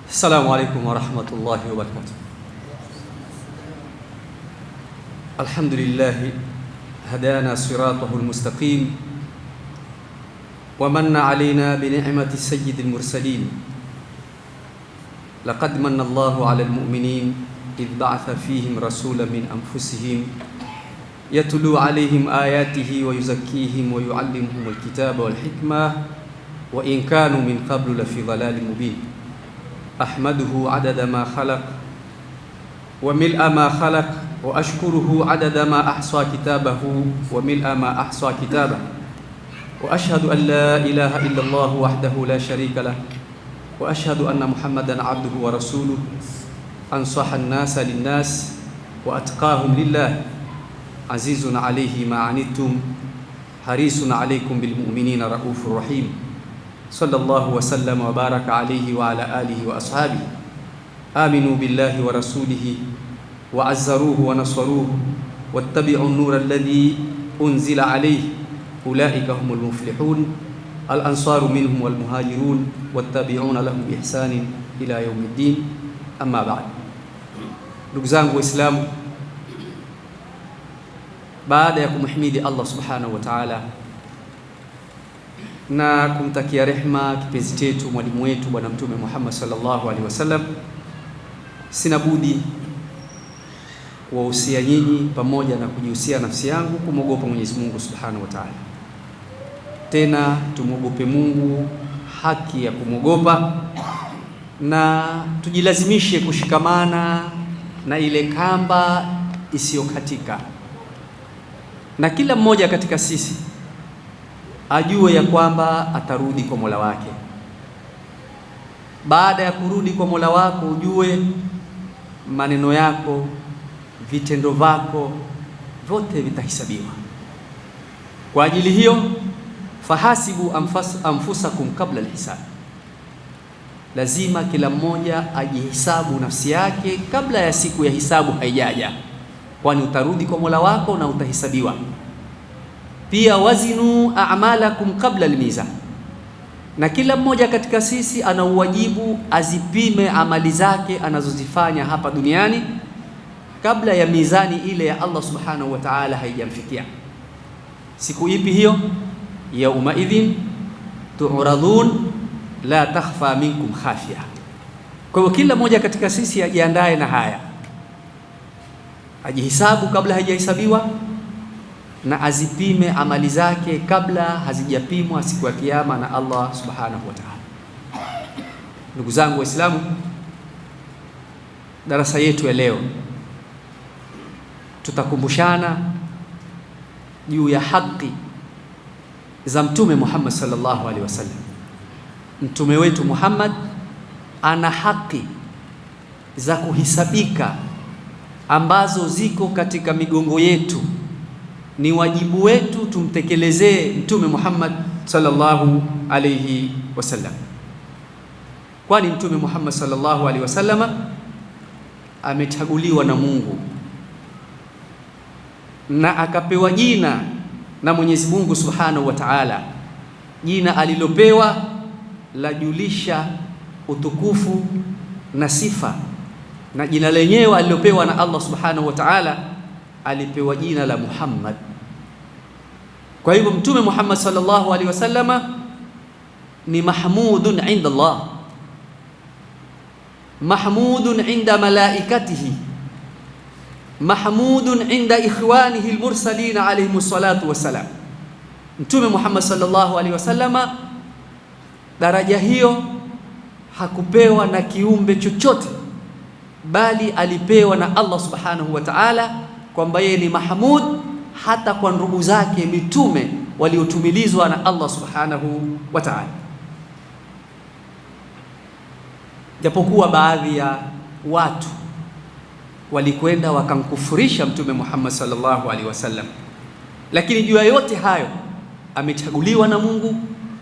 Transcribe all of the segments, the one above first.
السلام عليكم ورحمة الله وبركاته. الحمد لله هدانا صراطه المستقيم ومن علينا بنعمة سيد المرسلين. لقد من الله على المؤمنين إذ بعث فيهم رسولا من أنفسهم يتلو عليهم آياته ويزكيهم ويعلمهم الكتاب والحكمة وإن كانوا من قبل لفي ضلال مبين. أحمده عدد ما خلق وملء ما خلق وأشكره عدد ما أحصى كتابه وملء ما أحصى كتابه وأشهد أن لا إله إلا الله وحده لا شريك له وأشهد أن محمدا عبده ورسوله أنصح الناس للناس وأتقاهم لله عزيز عليه ما عنتم حريص عليكم بالمؤمنين رؤوف رحيم. صلى الله وسلم وبارك عليه وعلى آله وأصحابه. آمنوا بالله ورسوله وعزروه ونصروه واتبعوا النور الذي أنزل عليه أولئك هم المفلحون. الأنصار منهم والمهاجرون والتابعون لهم بإحسان إلى يوم الدين. أما بعد. Ndugu zangu Waislamu, baada ya kumhimidi Allah subhanahu wa ta'ala na kumtakia rehma kipenzi chetu mwalimu wetu Bwana Mtume Muhammad sallallahu alaihi wasallam, sina budi kuwahusia nyinyi pamoja na kujihusia nafsi yangu kumwogopa Mwenyezi Mungu subhanahu wa ta'ala. Tena tumwogope Mungu haki ya kumwogopa, na tujilazimishe kushikamana na ile kamba isiyokatika, na kila mmoja katika sisi ajue ya kwamba atarudi kwa Mola wake. Baada ya kurudi kwa Mola wako, ujue maneno yako, vitendo vyako vyote vitahesabiwa. Kwa ajili hiyo, fahasibu anfusakum kabla alhisab, lazima kila mmoja ajihesabu nafsi yake kabla ya siku ya hisabu haijaja, kwani utarudi kwa Mola wako na utahesabiwa. Pia wazinu a'malakum qabla almizan, na kila mmoja katika sisi ana uwajibu azipime amali zake anazozifanya hapa duniani kabla ya mizani ile ya Allah subhanahu wa ta'ala haijamfikia. Siku ipi hiyo? Yauma idhin tu'radun la takhfa minkum khafia. Kwa hiyo kila mmoja katika sisi ajiandae na haya, ajihisabu kabla hajahesabiwa, na azipime amali zake kabla hazijapimwa siku ya Kiyama na Allah subhanahu wa ta'ala. Ndugu zangu Waislamu, darasa yetu ya leo tutakumbushana juu ya haki za Mtume Muhammad sallallahu alaihi wasallam. Mtume wetu Muhammad ana haki za kuhisabika ambazo ziko katika migongo yetu. Ni wajibu wetu tumtekelezee Mtume Muhammad sallallahu alayhi wasallam, kwani Mtume Muhammad sallallahu alayhi wasallam amechaguliwa na Mungu na akapewa jina na Mwenyezi Mungu subhanahu wa ta'ala, jina alilopewa la julisha utukufu na sifa, na jina lenyewe alilopewa na Allah subhanahu wa ta'ala alipewa jina la Muhammad. Kwa hivyo Mtume Muhammad sallallahu alaihi wasallama ni mahmudun inda Allah, mahmudun inda malaikatihi, mahmudun inda ikhwanihi almursalin alayhimus salatu wassalam. Mtume Muhammad sallallahu alaihi wasallama daraja hiyo hakupewa na kiumbe chochote, bali alipewa na Allah subhanahu wa ta'ala, kwamba yeye ni mahmud hata kwa ndugu zake mitume waliotumilizwa na Allah subhanahu wa ta'ala. Japokuwa baadhi ya watu walikwenda wakamkufurisha Mtume Muhammad sallallahu alaihi wasallam, lakini juu ya yote hayo amechaguliwa na Mungu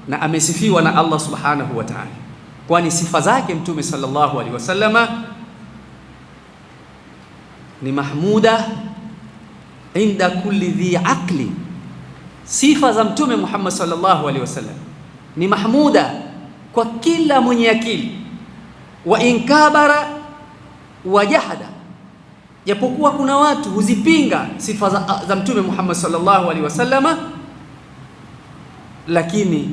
na amesifiwa na Allah subhanahu wa ta'ala, kwani sifa zake Mtume sallallahu alaihi wasallama ni mahmuda inda kulli dhi aqli. Sifa za Mtume Muhammad sallallahu alaihi wasallam ni mahmuda kwa kila mwenye akili, wa inkabara wa jahada, japokuwa kuna watu huzipinga sifa za Mtume Muhammad sallallahu alaihi wasallama, lakini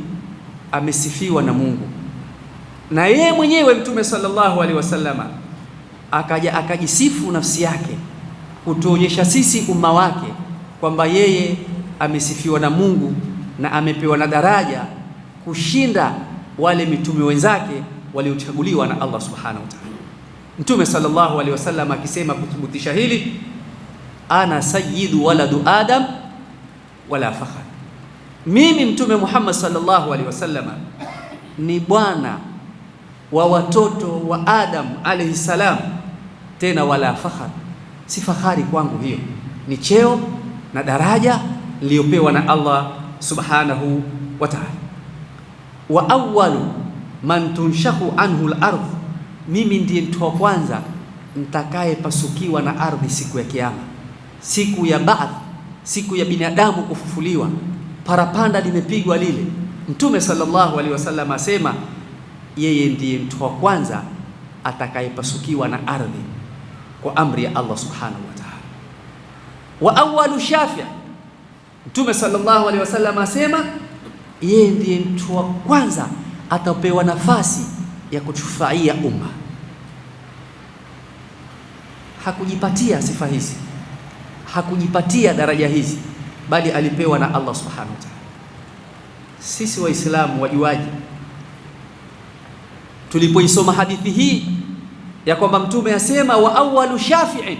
amesifiwa na Mungu. Na yeye mwenyewe Mtume sallallahu alaihi wasallama akaja akajisifu nafsi yake kutuonyesha sisi umma wake kwamba yeye amesifiwa na Mungu na amepewa na daraja kushinda wale mitume wenzake waliochaguliwa na Allah subhanahu wa ta'ala. Mtume sallallahu alaihi wasallam akisema kuthibitisha hili, ana sayyidu waladu adam wala fakhar, mimi Mtume Muhammad sallallahu alaihi wasallam ni bwana wa watoto wa Adam alayhi salam, tena wala fakhar, si fahari kwangu, hiyo ni cheo na daraja niliyopewa na Allah subhanahu wa ta'ala. Wa awwalu man tunshahu anhu al-ardh, mimi ndiye mtu wa kwanza nitakaye pasukiwa na ardhi siku ya Kiyama, siku ya ba'th, siku ya binadamu kufufuliwa, parapanda limepigwa lile. Mtume sallallahu alaihi wasallam asema yeye ndiye mtu wa kwanza atakayepasukiwa na ardhi kwa amri ya Allah subhanahu wa ta'ala. Wa awwalu shafi', Mtume sallallahu alaihi wasallam asema yeye ndiye mtu wa kwanza atapewa nafasi ya kutufaia umma. Hakujipatia sifa hizi, hakujipatia daraja hizi, bali alipewa na Allah subhanahu wa ta'ala. Sisi Waislamu wajuaji, tulipoisoma hadithi hii ya kwamba Mtume asema wa awwalu shafi'in,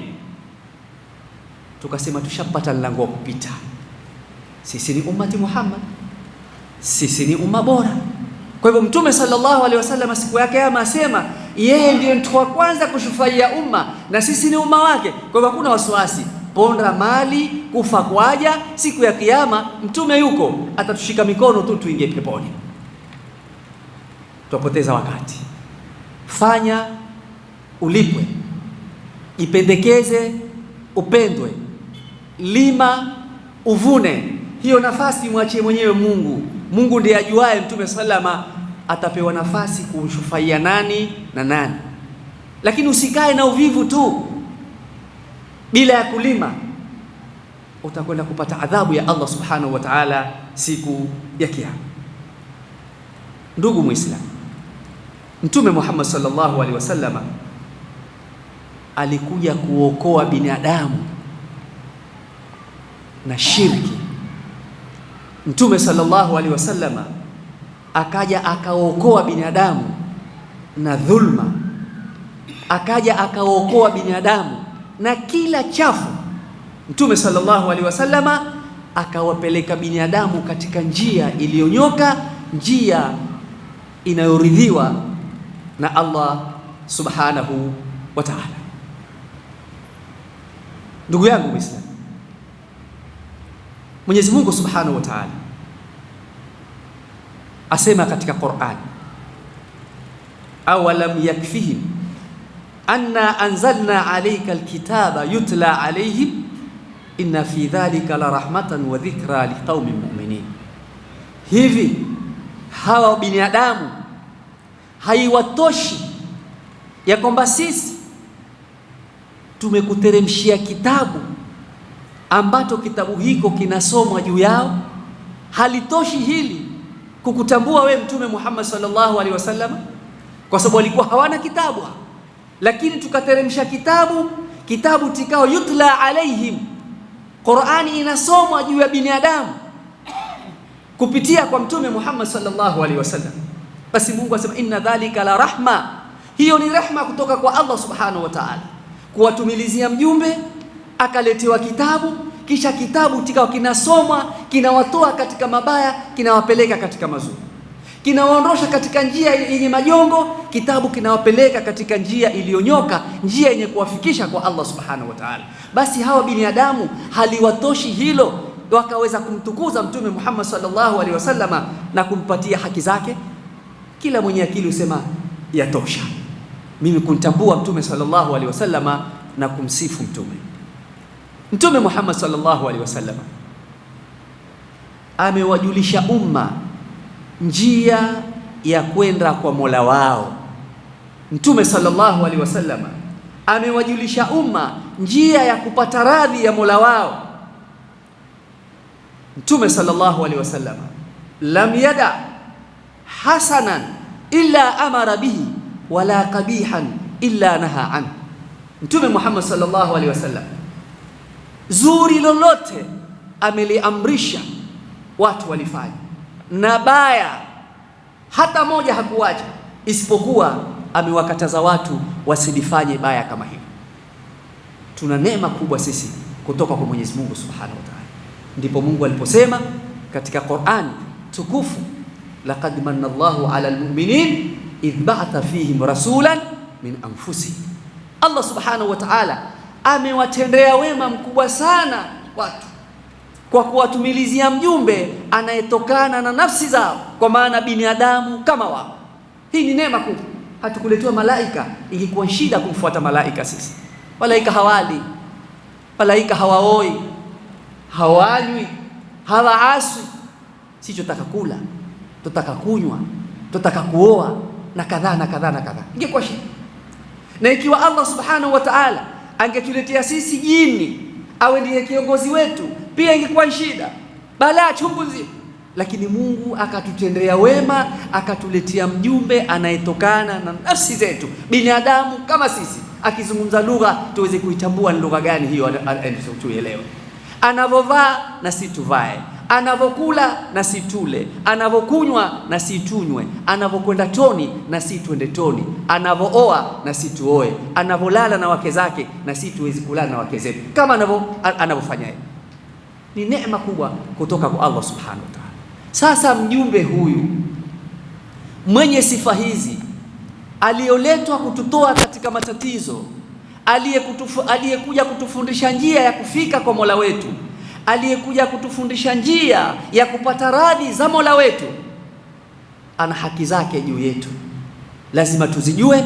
tukasema tushapata mlango wa kupita. Sisi ni ummati Muhammad, sisi ni umma bora. Kwa hivyo Mtume sallallahu alaihi wasallam siku yake Kiyama asema yeye ndiye mtu wa kwanza kushufaia umma na sisi ni umma wake. Kwa hivyo hakuna wasiwasi, ponda mali kufa kwaja, siku ya Kiyama Mtume yuko, atatushika mikono tu tuingie peponi. Tupoteza wakati, fanya ulipwe, ipendekeze upendwe, lima uvune. Hiyo nafasi mwachie mwenyewe Mungu. Mungu ndiye ajuaye Mtume sallama atapewa nafasi kumshufaia nani na nani. Lakini usikae na uvivu tu bila ya kulima, utakwenda kupata adhabu ya Allah subhanahu wa ta'ala siku ya Kiyama. Ndugu Muislamu, Mtume Muhammad sallallahu alaihi wasallam alikuja kuokoa binadamu na shirki. Mtume sallallahu alaihi wasallam akaja akaokoa binadamu na dhulma, akaja akaokoa binadamu na kila chafu. Mtume sallallahu alaihi wasallam akawapeleka binadamu katika njia iliyonyoka, njia inayoridhiwa na Allah subhanahu wa ta'ala. Ndugu yangu Muislamu, Mwenyezi Mungu subhanahu wa ta'ala asema katika Qur'an, awalam yakfihim anna anzalna alayka alkitaba yutla alayhim inna fi dhalika la rahmatan wa dhikra liqaumin mu'minin. Hivi hawa binadamu haiwatoshi ya kwamba sisi tumekuteremshia kitabu ambacho kitabu hiko kinasomwa juu yao? Halitoshi hili kukutambua we Mtume Muhammad sallallahu alaihi wasallam, kwa sababu walikuwa hawana kitabu, lakini tukateremsha kitabu tikao yutla alaihim, Qur'ani inasomwa juu ya binadamu kupitia kwa Mtume Muhammad sallallahu alaihi wasallam. Basi Mungu asema inna dhalika la rahma, hiyo ni rehma kutoka kwa Allah subhanahu wa ta'ala, kuwatumilizia mjumbe akaletewa kitabu, kisha kitabu tikao kinasomwa, kinawatoa katika mabaya, kinawapeleka katika mazuri, kinawaondosha katika njia yenye majongo, kitabu kinawapeleka katika njia iliyonyoka, njia yenye kuwafikisha kwa Allah subhanahu wa ta'ala. Basi hawa binadamu haliwatoshi hilo wakaweza kumtukuza Mtume Muhammad sallallahu alaihi wasallama na kumpatia haki zake? Kila mwenye akili usema yatosha mimi kumtambua Mtume sallallahu alaihi wasallama na kumsifu Mtume. Mtume Muhammad sallallahu alaihi wasallam amewajulisha umma njia ya kwenda kwa Mola wao. Mtume sallallahu alaihi wasallam amewajulisha umma njia ya kupata radhi ya Mola wao. Mtume sallallahu alaihi wasallam lam yada hasanan illa amara bihi wala qabihan illa naha an. Mtume Muhammad sallallahu alaihi wasallam zuri lolote ameliamrisha watu walifanya, na baya hata moja hakuacha, isipokuwa amewakataza watu wasilifanye baya kama hilo. Tuna neema kubwa sisi kutoka kwa Mwenyezi Mungu Subhanahu wa Ta'ala. Ndipo Mungu aliposema katika Qur'an tukufu, laqad manna Allahu 'ala al-mu'minin idh ba'atha fihim rasulan min anfusihim. Allah Subhanahu wa Ta'ala amewatendea wema mkubwa sana watu kwa kuwatumilizia mjumbe anayetokana na nafsi zao, kwa maana binadamu kama wao. Hii ni neema kubwa. Hatukuletewa malaika. Ingekuwa shida kumfuata malaika sisi. Malaika hawali, malaika hawaoi, hawanywi, hawaaswi. Sisi tutaka kula, tutaka kunywa, tutaka kuoa na kadhaa na kadhaa na kadhaa. Ingekuwa shida. Na ikiwa Allah Subhanahu wa Ta'ala angetuletea sisi jini awe ndiye kiongozi wetu, pia ingekuwa shida, balaa chungu nzima. Lakini Mungu akatutendea wema, akatuletea mjumbe anayetokana na nafsi zetu, binadamu kama sisi. Akizungumza lugha tuweze kuitambua ni lugha gani hiyo, tuelewe. Anavovaa na si tuvae, anavokula na si tule, anavokunywa na si tunywe, anavokwenda toni na si twende toni, anavooa na si tuoe, anavolala na wake zake na si tuwezi kulala na wake zetu, kama anavofanya yeye. Ni neema kubwa kutoka kwa Allah Subhanahu wa Ta'ala. Sasa mjumbe huyu mwenye sifa hizi, aliyoletwa kututoa katika matatizo, aliyekuja kutufundisha njia ya kufika kwa Mola wetu, aliyekuja kutufundisha njia ya kupata radhi za Mola wetu, ana haki zake juu yetu, lazima tuzijue,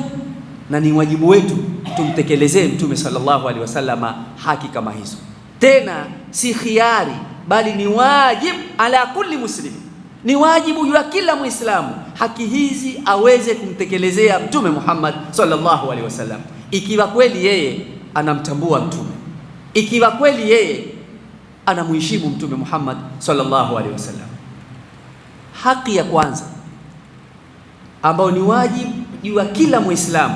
na ni wajibu wetu tumtekelezee Mtume sallallahu alaihi wasallama haki kama hizo. Tena si khiari, bali ni wajib ala kulli muslim, ni wajibu juu ya kila Muislamu haki hizi aweze kumtekelezea Mtume Muhammad sallallahu alaihi wasallam, ikiwa kweli yeye anamtambua Mtume, ikiwa kweli yeye anamheshimu Mtume Muhammad sallallahu alaihi wasallam. Haki ya kwanza ambayo ni wajibu juu ya kila Muislamu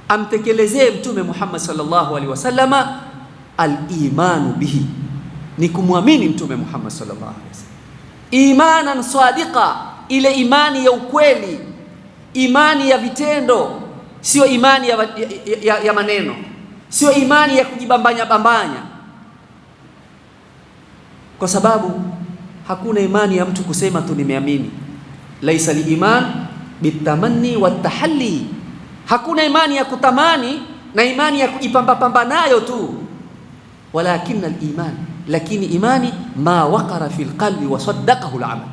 amtekelezee Mtume Muhammad sallallahu alaihi wasallama, al-imanu bihi, ni kumwamini Mtume Muhammad sallallahu alaihi wasallam imanan sadiqa, ile imani ya ukweli, imani ya vitendo, sio imani ya maneno, sio imani ya kujibambanya bambanya. Kwa sababu hakuna imani ya mtu kusema tu nimeamini. Laisa liiman bitamanni watahalli, hakuna imani ya kutamani na imani ya kujipamba pamba nayo tu. Walakinna al-iman, lakini imani ma waqara fil qalbi wa saddaqahu al-amal.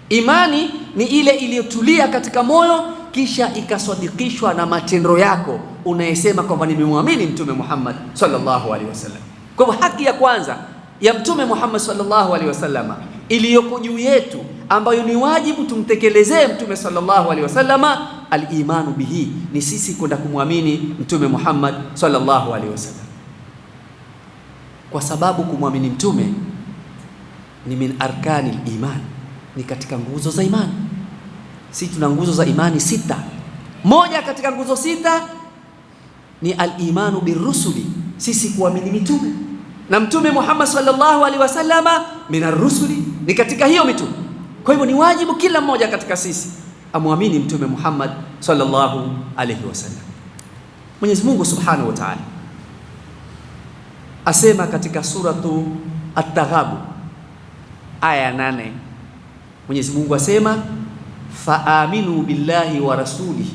Imani ni ile iliyotulia katika moyo kisha ikasadikishwa na matendo yako, unayesema kwamba nimemwamini Mtume Muhammad sallallahu alaihi wasallam. Kwa hivyo haki ya kwanza ya Mtume Muhammad sallallahu alaihi wasallam iliyoko juu yetu, ambayo ni wajibu tumtekelezee Mtume sallallahu alaihi wasallama, al-imanu bihi, ni sisi kwenda kumwamini Mtume Muhammad sallallahu alaihi wasallam. Kwa sababu kumwamini Mtume ni min arkanil iman, ni katika nguzo za imani. Sisi tuna nguzo za imani 6. Moja katika nguzo 6 ni al-imanu birrusuli, sisi kuamini mitume, na Mtume Muhammad sallallahu alaihi wasallama min ar-rusuli, ni katika hiyo mitume. Kwa hivyo ni wajibu kila mmoja katika sisi amwamini Mtume Muhammad sallallahu alaihi wasallam. Mwenyezi Mungu Subhanahu wa Ta'ala asema katika suratu At-Taghabun aya 8, Mwenyezi Mungu asema faaminu billahi wa rasulihi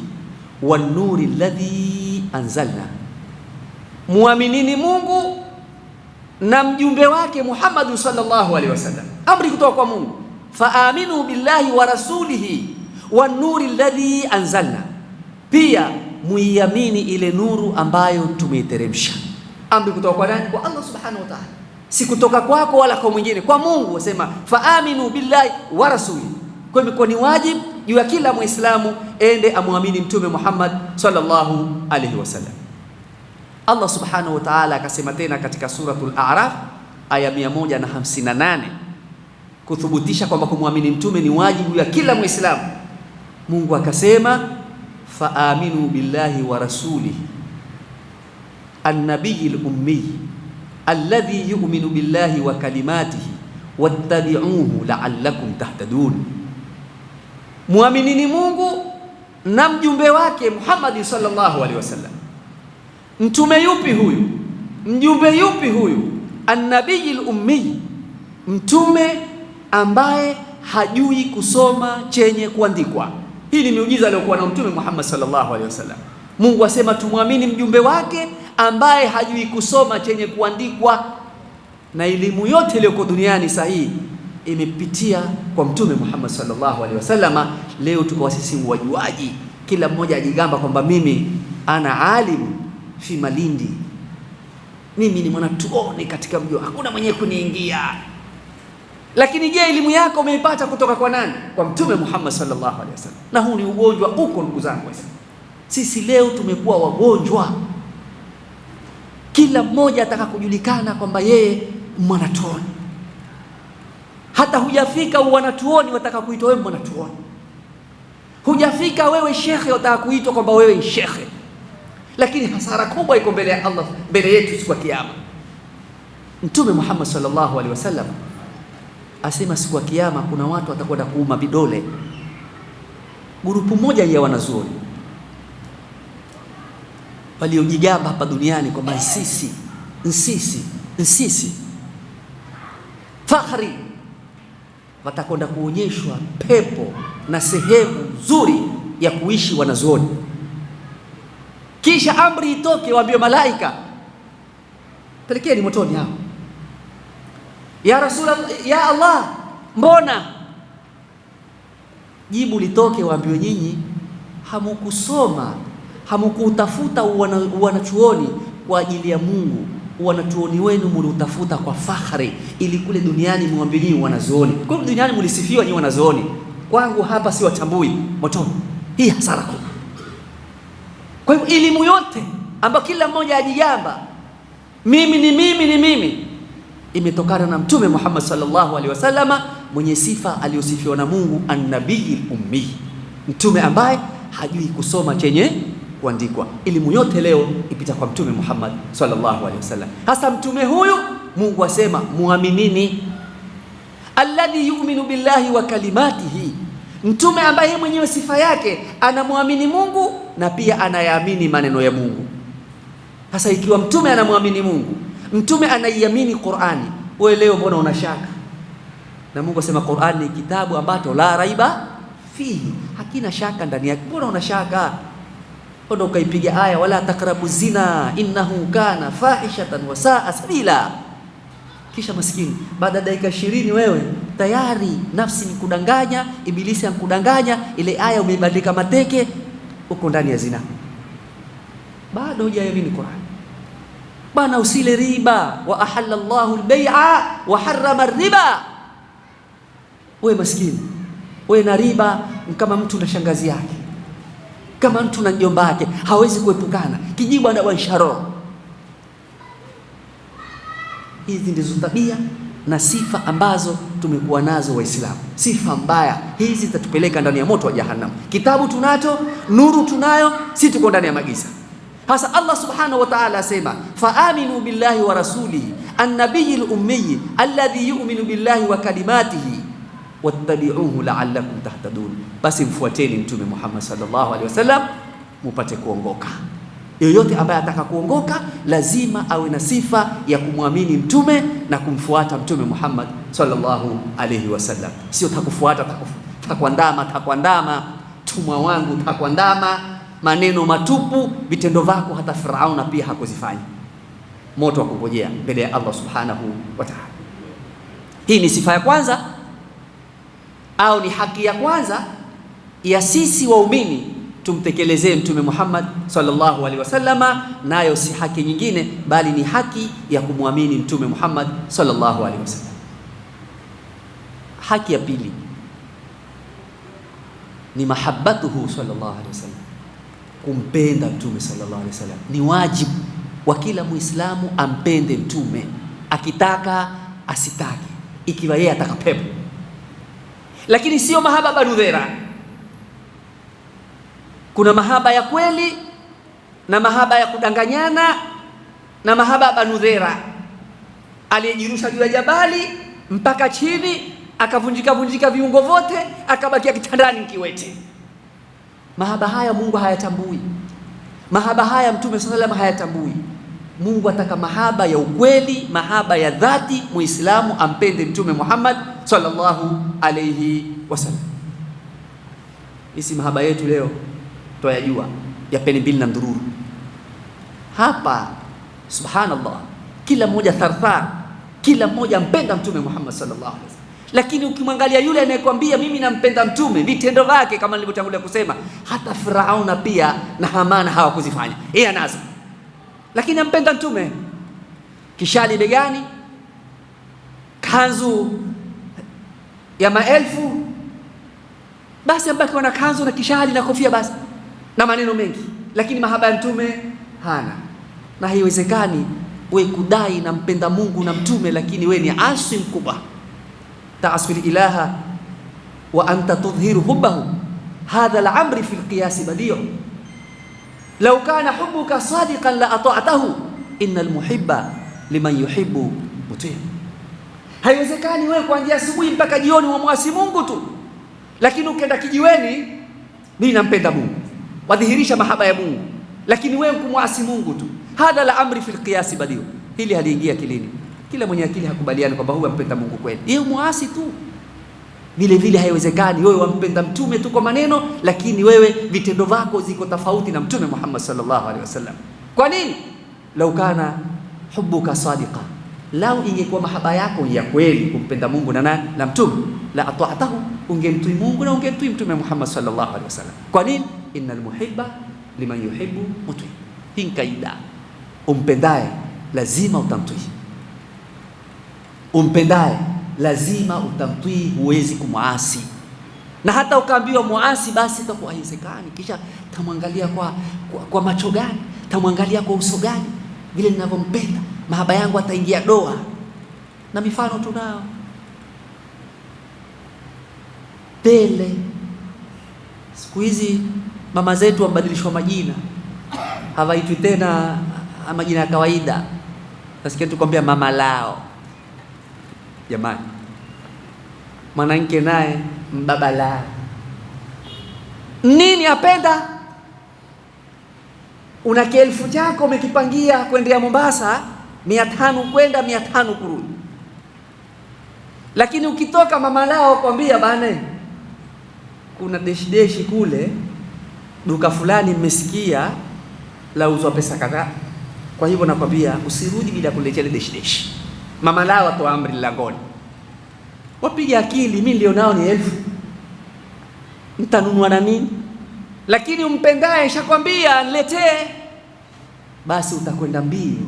wan nuri alladhi anzalna, muaminini Mungu na mjumbe wake Muhammad sallallahu alaihi wasallam. Amri kutoka kwa Mungu, faaminu billahi wa rasulihi wan nuri alladhi anzalna, pia muiamini ile nuru ambayo tumeiteremsha. Amri kutoka kwa nani? Kwa Allah subhanahu wa ta'ala, si kutoka kwako wala kwa mwingine, kwa Mungu. Wasema faaminu billahi wa rasulihi. Kwa hivyo ni wajibu juu ya kila Muislamu ende amwamini Mtume Muhammad sallallahu alaihi wasallam. Allah subhanahu wa ta'ala akasema tena katika suratul A'raf aya 158 kuthibitisha kwamba kumwamini mtume ni wajibu ya kila Muislamu. Mungu akasema faaminu billahi wa rasulihi an-nabiyil ummi alladhi yu'minu billahi wa kalimatihi wattabi'uhu la'allakum tahtadun. Muaminini Mungu na mjumbe wake Muhammad sallallahu alaihi wasallam. Mtume yupi huyu? Mjumbe yupi huyu? An-nabiyil ummi, mtume ambaye hajui kusoma chenye kuandikwa. Hii ni miujiza aliyokuwa na Mtume Muhammad sallallahu alaihi wasallam. Mungu asema tumwamini mjumbe wake ambaye hajui kusoma chenye kuandikwa, na elimu yote iliyoko duniani sahihi imepitia kwa Mtume Muhammad sallallahu alaihi wasallam. Leo tuko sisi wajuaji, kila mmoja ajigamba kwamba mimi ana alimu fi Malindi, mimi ni mwanatuoni katika mji, hakuna mwenye kuniingia. Lakini je, elimu yako umeipata kutoka kwa nani? Kwa Mtume Muhammad sallallahu alaihi wasallam. Na huu ni ugonjwa uko, ndugu zangu. Sisi leo tumekuwa wagonjwa, kila mmoja ataka kujulikana kwamba yeye mwanatuoni. Hata hujafika uwanatuoni wataka kuitwa wewe mwanatuoni, hujafika wewe shekhe wataka kuitwa kwamba wewe ni shekhe. Lakini hasara kubwa iko mbele ya Allah, mbele yetu siku ya Kiyama. Mtume Muhammad sallallahu alaihi wasallam asema siku ya Kiyama kuna watu watakwenda kuuma vidole. Grupu moja ya wanazuoni waliojigamba hapa duniani kwamba nsisi fakhri, watakwenda kuonyeshwa pepo na sehemu nzuri ya kuishi wanazuoni. Kisha amri itoke, waambie malaika pelekeni motoni hao. Ya Rasulullah, ya Allah, mbona? Jibu litoke, waambiwe nyinyi hamukusoma, hamukutafuta wanachuoni kwa ajili ya Mungu. Wanachuoni wenu mliutafuta kwa fakhri, ili kule duniani muambie nyinyi wanazuoni. Kwa hiyo duniani mlisifiwa nyinyi wanazuoni, kwangu hapa si watambui, motoni. Hii hasara kubwa. Kwa hiyo elimu yote ambayo kila mmoja ajigamba mimi ni mimi, imetokana na Mtume Muhammad sallallahu alaihi wasallama, mwenye sifa aliyosifiwa na Mungu, an-nabiyil ummi, mtume ambaye hajui kusoma chenye kuandikwa. Elimu yote leo ipita kwa Mtume Muhammad sallallahu alaihi wasallam. Hasa mtume huyu Mungu asema muaminini, alladhi yu'minu billahi wa kalimatihi, mtume ambaye mwenyewe sifa yake anamwamini Mungu na pia anayaamini maneno ya Mungu. Sasa ikiwa mtume anamwamini Mungu, mtume anaiamini Qur'ani, wewe leo mbona unashaka? Na Mungu asema Qur'ani ni kitabu ambacho la raiba fihi, hakina shaka ndani yake. Mbona unashaka? Ndio ukaipiga aya wala takrabu zina innahu kana fahishatan wa saa sabila. Kisha maskini baada ya dakika 20 wewe tayari nafsi nikudanganya, ibilisi ankudanganya, ile aya umeibadilika mateke, uko ndani ya zina. Bado hujaamini Qur'an. Bana usile riba, wa ahalla Allahu al-bai'a wa harrama ar-riba. Wewe maskini, wewe na riba kama mtu na shangazi yake, kama mtu na mjomba wake, hawezi kuepukana. Kijibu ana wansharo. Hizi ndizo tabia na sifa ambazo tumekuwa nazo Waislamu, sifa mbaya. Hizi zitatupeleka ndani ya moto wa Jahannam. Kitabu tunacho, nuru tunayo, si tuko ndani ya magiza. Hasa Allah subhanahu wa ta'ala asema faaminu billahi wa rasulihi an-nabiyil ummi alladhi yu'minu billahi wa kalimatihi wattabi'uhu la'allakum tahtadun. Basi mfuateni Mtume Muhammad sallallahu alaihi wasallam mupate kuongoka. Yoyote ambaye ataka kuongoka lazima awe na sifa ya kumwamini mtume na kumfuata Mtume Muhammad sallallahu alaihi wasallam. Sio takufuata takuandama, tumwa wangu takuandama, maneno matupu, vitendo vako hata Firauna pia hakuzifanya. Moto wa kungojea mbele ya Allah subhanahu wa ta'ala. Hii ni sifa ya kwanza, au ni haki ya kwanza ya sisi waumini tumtekelezee Mtume Muhammad sallallahu alaihi wasallama, nayo si haki nyingine bali ni haki ya kumwamini Mtume Muhammad sallallahu alaihi wasallam. Haki ya pili, ni mahabbatuhu sallallahu alaihi wasallam, kumpenda mtume sallallahu alaihi wasallam. Ni wajibu wa kila Muislamu ampende mtume, akitaka asitake, ikiwa yeye ataka pepo. Lakini sio mahaba barudhera. Kuna mahaba ya kweli na mahaba ya kudanganyana na mahaba banudhera, aliyejirusha juu ya jabali mpaka chini akavunjika viungo vyote akabakia kitandani kiwete. Mahaba haya Mungu hayatambui. Mahaba haya Mtume sallallahu alaihi wasallam hayatambui. Mungu ataka mahaba ya ukweli, mahaba ya dhati. Muislamu ampende Mtume Muhammad sallallahu alaihi wasallam. Hisi mahaba yetu leo tuyajua ya peni mbili na ndururu hapa. Subhanallah, kila mmoja tharthar, kila mmoja ampenda Mtume Muhammad sallallahu alaihi wasallam. Lakini ukimwangalia yule anayekwambia mimi nampenda Mtume, vitendo vyake kama nilivyotangulia kusema, hata Firauna pia na Hamana hawakuzifanya, yeye anazo, lakini ampenda Mtume. Kishali begani, kanzu ya maelfu, basi ambaki wana kanzu na kishali na kofia basi na maneno mengi, lakini mahaba ya Mtume hana. Na haiwezekani we kudai na mpenda Mungu na Mtume, lakini we ni asi mkubwa. Ta'asfil ilaha wa anta tudhiru hubbahu, hadha al-amri fi al-qiyas badiyo. Law kana hubbuka sadiqan la ata'tahu, innal muhibba liman yuhibbu muti'. Haiwezekani wewe kuanzia asubuhi mpaka jioni wamwasi Mungu tu, lakini ukienda kijiweni mimi nampenda Mungu, wadhihirisha mahaba ya Mungu, lakini wewe kumwasi Mungu tu. Hadha la amri fil qiyas badiu. Hili haliingia akilini. Kila mwenye akili hakubaliani kwamba huyu ampenda Mungu kweli, yeye muasi tu. Vile vile haiwezekani wewe wampenda Mtume tu kwa maneno, lakini wewe vitendo vyako ziko tofauti na Mtume Muhammad sallallahu alaihi wasallam. Kwa nini? Lau kana hubbuka sadiqa, lau ingekuwa mahaba yako ya kweli kumpenda Mungu na Mtume, la ata'tahu, ungemtii Mungu na ungemtii Mtume Muhammad sallallahu alaihi wasallam. Kwa nini? Innal muhibba liman yuhibbu muti'. Hii kaida, umpendaye lazima utamtii, umpendaye lazima utamtii, huwezi kumwasi. Na hata ukaambiwa muasi, basi itakuwa haiwezekani. Kisha tamwangalia kwa macho gani, tamwangalia kwa uso gani, vile ninavyompenda, mahaba yangu ataingia doa. Na mifano tunao tele. Siku hizi mama zetu wabadilishwa majina, hawaitwi tena majina ya kawaida. Nasikia tukwambia mama lao. Jamani, mwanamke naye mbaba lao. Nini apenda? Una kielfu chako umekipangia kwendea Mombasa, 500 kwenda 500 kurudi, lakini ukitoka mama lao kwambia bane, kuna deshi kule duka fulani mmesikia lauzwa pesa kadhaa, kwa hivyo nakwambia usirudi bila kuletea deshi. Mama lao atoa amri langoni. Wapiga akili, mimi ndio nao ni 1000, mtanunua na nini? Lakini umpendaye shakwambia niletee, basi utakwenda mbio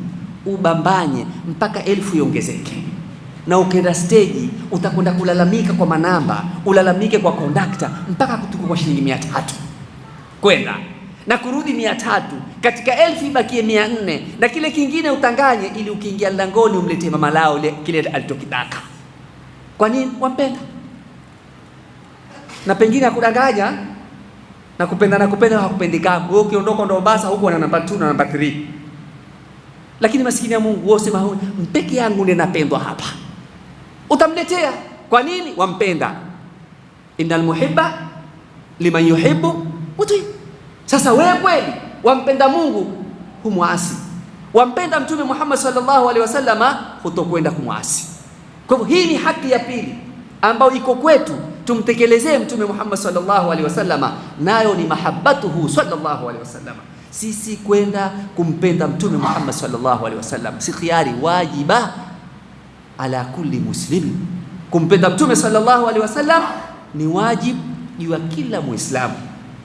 ubambanye mpaka 1000 iongezeke. Na ukienda stage utakwenda kulalamika kwa manamba, ulalamike kwa kondakta mpaka kutuko kwa shilingi 300 kwenda na kurudi 300, katika 1000 ibakie 400, na kile kingine utanganye, ili ukiingia langoni umletee mama lao kile alichokitaka. Kwa nini? Wampenda. Na pengine akudanganya na kupenda hakupendeka. Wewe ukiondoka ndo basa huko na namba 2 na namba 3, lakini maskini ya Mungu wewe usema mpeke yangu ndiye napendwa hapa, utamletea. Kwa nini? Wampenda. Innal muhibba liman yuhibbu muti'. Sasa wewe kweli wampenda Mungu, humwasi. Wampenda Mtume Muhammad sallallahu alaihi wasallam, hutokwenda kumwasi. Kwa hivyo hii ni haki ya pili ambayo iko kwetu, tumtekelezee Mtume Muhammad sallallahu alaihi wasallam, nayo ni mahabbatuhu sallallahu alaihi wasallam. Sisi kwenda kumpenda Mtume Muhammad sallallahu alaihi wasallam si khiari, wajiba ala kulli muslim. Kumpenda Mtume sallallahu alaihi wasallam ni wajib juu ya kila Muislamu,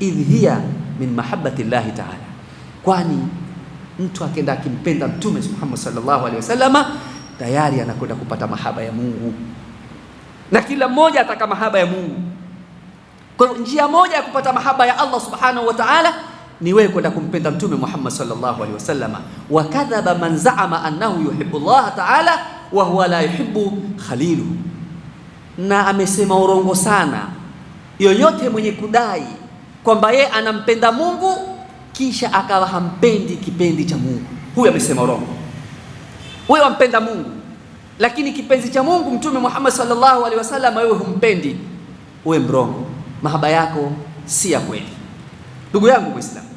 idh hiya min mahabbati llahi ta'ala. Kwani mtu akenda akimpenda Mtume Muhammad sallallahu alaihi wasallam tayari anakwenda kupata mahaba ya Mungu, na kila mmoja ataka mahaba ya Mungu. Kwa njia moja ya kupata mahaba ya Allah subhanahu wa ta'ala ni wewe kwenda kumpenda Mtume Muhammad sallallahu alaihi wasallam. Wa kadhaba man za'ama annahu yuhibbu Allah ta'ala wa huwa la yuhibbu khaliluhu, na amesema urongo sana yoyote mwenye kudai kwamba yeye anampenda Mungu kisha akawa hampendi kipenzi cha Mungu, huyo amesema urongo. Wewe wampenda Mungu lakini kipenzi cha Mungu Mtume Muhammad sallallahu alaihi wasallam wewe humpendi, wewe mrongo, mahaba yako si ya kweli. Ndugu yangu Muislamu,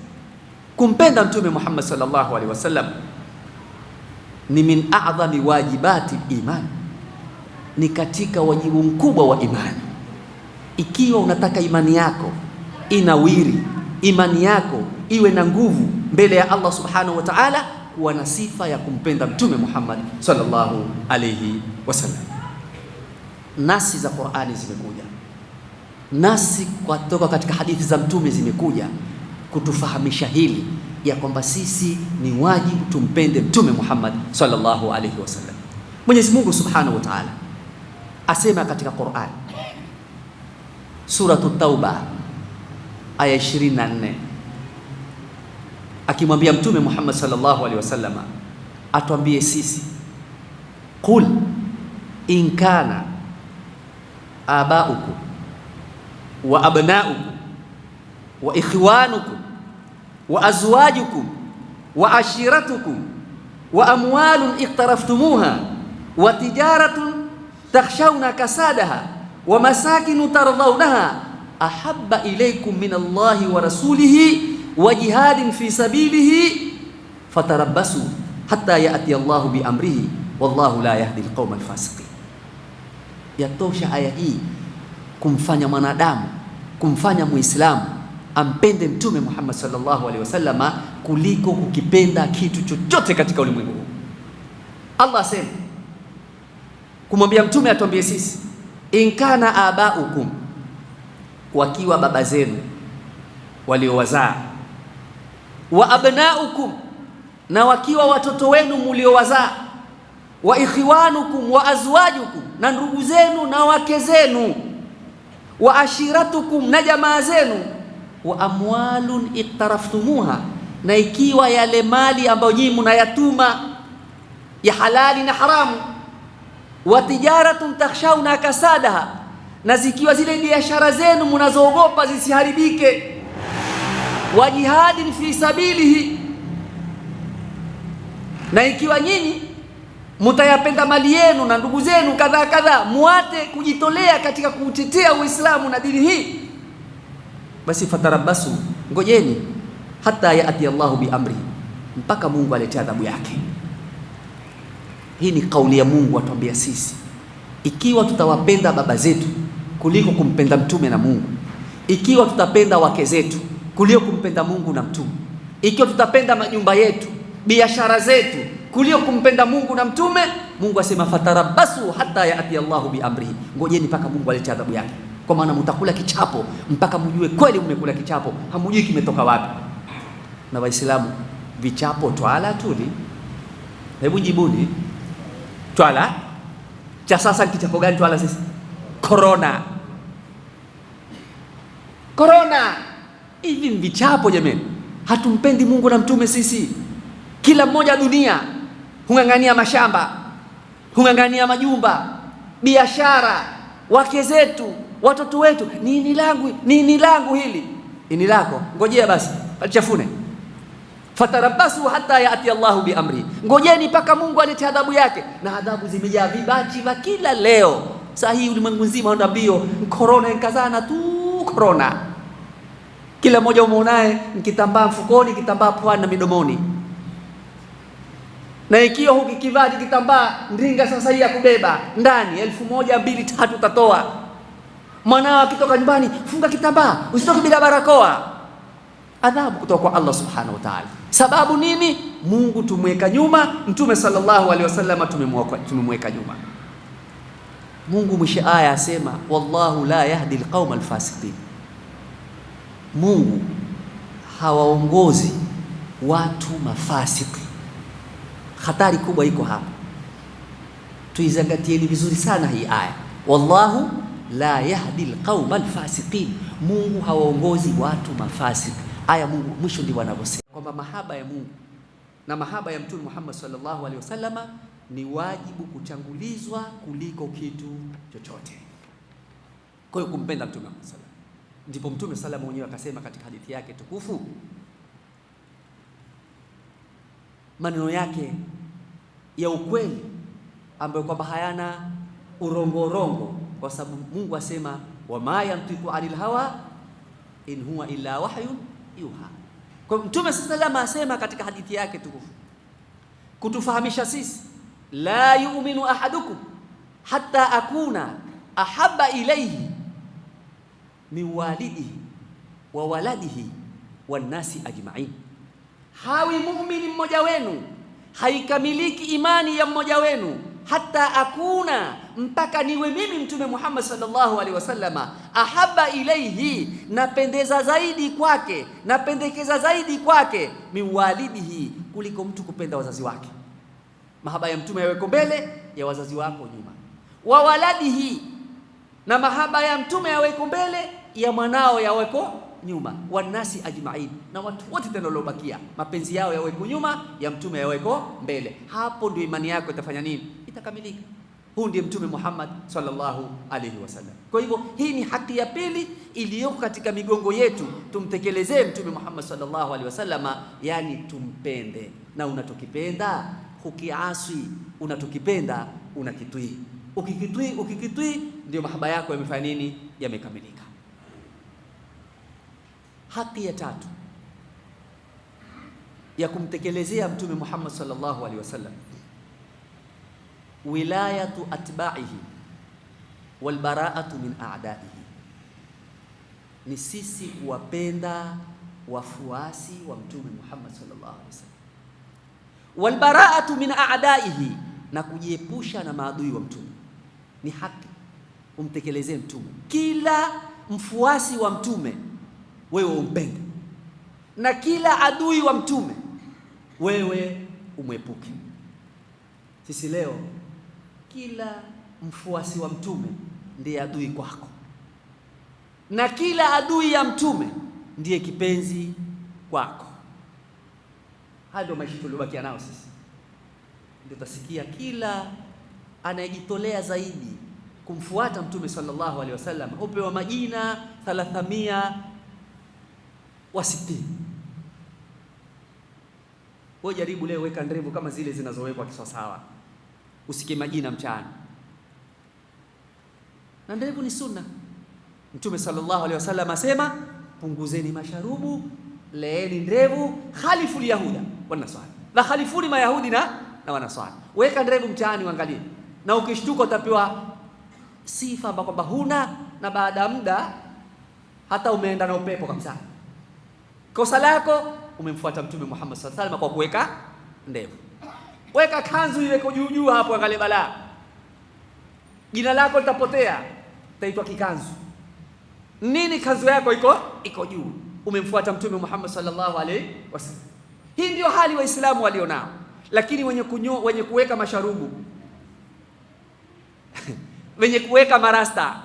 kumpenda Mtume Muhammad sallallahu alaihi wasallam ni min a'dhami wajibati iman, ni katika wajibu mkubwa wa imani. Ikiwa unataka imani yako inawiri, imani yako iwe na nguvu mbele ya Allah subhanahu wa ta'ala, kuwa na sifa ya kumpenda Mtume Muhammad sallallahu alaihi wasallam. Nasi za Qur'ani zimekuja, nasi kutoka katika hadithi za Mtume zimekuja kutufahamisha hili ya kwamba sisi ni wajibu tumpende Mtume Muhammad sallallahu alaihi wasallam. Mwenyezi Mungu subhanahu wa ta'ala asema katika Qur'an, Suratu Tauba aya 24, akimwambia Mtume Muhammad sallallahu alaihi wasallam atuambie sisi, qul in kana abaukum wa abnaukum wa ikhwanukum wa azwajukum wa ashiratukum wa amwalun iqtaraftumuha wa tijaratun takhshawna kasadaha wa masakinu tardawnaha ahabba ilaykum min Allahi wa rasulihi wa jihadin fi sabilihi fatarabbasu hatta ya'ti Allahu bi amrihi wallahu la yahdi alqawma alfasiqin. Yatosha aya hii kumfanya mwanadamu, kumfanya Muislamu ampende Mtume Muhammad sallallahu alaihi wasallam kuliko kukipenda kitu chochote katika ulimwengu huu. Allah asema kumwambia Mtume atuambie sisi, in kana abaukum, wakiwa baba zenu waliowazaa, wa abnaukum, na wakiwa watoto wenu mliowazaa, wa ikhwanukum wa azwajukum, na ndugu zenu na wake zenu, wa ashiratukum, na jamaa zenu, wa amwalun iqtaraftumuha, na ikiwa yale mali ambayo nyinyi mnayatuma ya halali na haramu, wa tijaratun takhshawna kasadaha, na zikiwa zile biashara zenu mnazoogopa zisiharibike, wa jihadin fi sabilihi, na ikiwa nyinyi mtayapenda mali yenu na ndugu zenu kadhaa kadhaa, muate kujitolea katika kuutetea Uislamu na dini hii, basi fatarabbasu, ngojeni, hata yaati Allahu bi amri, mpaka Mungu alete adhabu yake. Hii ni kauli ya Mungu atuambia sisi, ikiwa tutawapenda baba zetu kuliko kumpenda Mtume na Mungu, ikiwa tutapenda wake zetu kuliko kumpenda Mungu na Mtume, ikiwa tutapenda majumba yetu, biashara zetu kuliko kumpenda Mungu na Mtume, Mungu asema fatarabbasu hatta yaati Allahu bi amrihi, ngojeni mpaka Mungu alete adhabu yake. Kwa maana mtakula kichapo mpaka mjue kweli mmekula kichapo, hamjui kimetoka wapi. Na Waislamu, vichapo twala tuli? Hebu jibuni, twala? Cha sasa kichapo gani twala sisi? Corona. Corona. Hivi vichapo jamani. Hatumpendi Mungu na Mtume sisi. Kila mmoja dunia hungangania mashamba, hungangania majumba, biashara, wake zetu, watoto wetu. Nini langu hili? Ini lako, ngojea basi alichafune. Fatarabasu hatta yaati Allahu bi amri, ngojeni mpaka Mungu alete adhabu yake. Na adhabu zimejaa vibachi vya kila leo. Saa hii ulimwengu mzima unda mbio, corona ikazana tu corona. Kila mmoja umuonaye mkitambaa mfukoni, kitambaa pwani na midomoni. Na ikiwa hukikivaa kitambaa ndinga sasa hii ya kubeba ndani 1000, 200, 3 utatoa. Mwanao akitoka nyumbani, funga kitambaa, usitoke bila barakoa. Adhabu kutoka kwa Allah subhanahu wa ta'ala. Sababu nini? Mungu tumweka nyuma, Mtume sallallahu alaihi wasallam tumemweka nyuma. Mungu mwisho aya asema, wallahu la yahdi alqauma alfasiqin, Mungu hawaongozi watu mafasiki. Hatari kubwa iko hapa, tuizangatieni vizuri sana hii aya. Wallahu la yahdi alqauma alfasiqin, Mungu hawaongozi watu mafasik. Aya Mungu mwisho ndio wanavyosema kwamba mahaba ya Mungu na mahaba ya Mtume Muhammad sallallahu alaihi wasallama ni wajibu kuchangulizwa kuliko kitu chochote. Kwa hiyo kumpenda Mtume Muhammad sallallahu alaihi wasallam, ndipo Mtume sallallahu mwenyewe akasema katika hadithi yake tukufu, maneno yake ya ukweli ambayo kwamba hayana urongo, kwa sababu Mungu asema wama yantiqu anil hawa in huwa illa wahyun yuha. Kwa Mtume sallallahu asema katika hadithi yake tukufu kutufahamisha sisi, la yu'minu ahadukum hatta akuna ahabba ilayhi min walidihi wa waladihi wan nasi ajma'in. Hawi muumini mmoja wenu, haikamiliki imani ya mmoja wenu hata akuna, mpaka niwe mimi Mtume Muhammad sallallahu alaihi wasallama ahabba ilaihi, napendeza zaidi kwake, napendekeza zaidi kwake, miwalidihi, kuliko mtu kupenda wazazi wake. Mahaba ya Mtume yaweko mbele ya wazazi wako nyuma. Wa waladihi, na mahaba ya Mtume yaweko mbele ya mwanao yaweko nyuma. Wanasi ajma'in, na watu wote tena waliobakia mapenzi yao yaweko nyuma, ya Mtume yaweko mbele. Hapo ndio imani yako itafanya nini? Itakamilika. Huu ndiye Mtume Muhammad sallallahu alaihi wasallam. Kwa hivyo hii ni haki ya pili iliyoko katika migongo yetu, tumtekelezee Mtume Muhammad sallallahu alaihi wasallam, yani tumpende. Na unatokipenda hukiaswi, unatokipenda unakitwii. Ukikitwii ndio mahaba yako yamefanya nini? Yamekamilika. Haki ya tatu ya kumtekelezea Mtume Muhammad sallallahu alaihi wasallam, wilayatu atba'ihi wal bara'atu min a'da'ihi, ni sisi kuwapenda wafuasi wa Mtume Muhammad sallallahu alaihi wasallam, wal bara'atu min a'da'ihi, na kujiepusha na maadui wa Mtume. Ni haki umtekelezee Mtume. Kila mfuasi wa Mtume wewe umpende, na kila adui wa Mtume wewe umwepuke. Sisi leo kila mfuasi wa Mtume ndiye adui kwako, na kila adui ya Mtume ndiye kipenzi kwako. Haya ndio maisha tuliobakia nao sisi. Ndio utasikia kila anayejitolea zaidi kumfuata Mtume sallallahu alaihi wasallam upewa majina 360. Wewe jaribu leo, weka ndevu kama zile zinazowekwa kisawasawa, usike majina mchana. Na ndevu ni sunna. Mtume sallallahu alaihi wasallam asema, punguzeni masharubu, leeni ndevu, khalifu yahuda wan nasara, na khalifuni mayahudi na wanaswara. Weka ndevu mchana uangalie, na ukishtuka utapewa sifa kwamba huna, na baada ya muda hata umeenda na upepo kabisa. Kosa lako umemfuata Mtume Muhammad sallallahu alaihi wasallam kwa kuweka ndevu. Weka kanzu iweko juu hapo, angalia balaa. Jina lako litapotea, utaitwa kikanzu. Nini kanzu yako iko juu? Umemfuata Mtume Muhammad sallallahu alaihi wasallam. Hii ndio hali Waislamu walionao. Lakini wenye kuweka masharubu wenye kuweka marasta,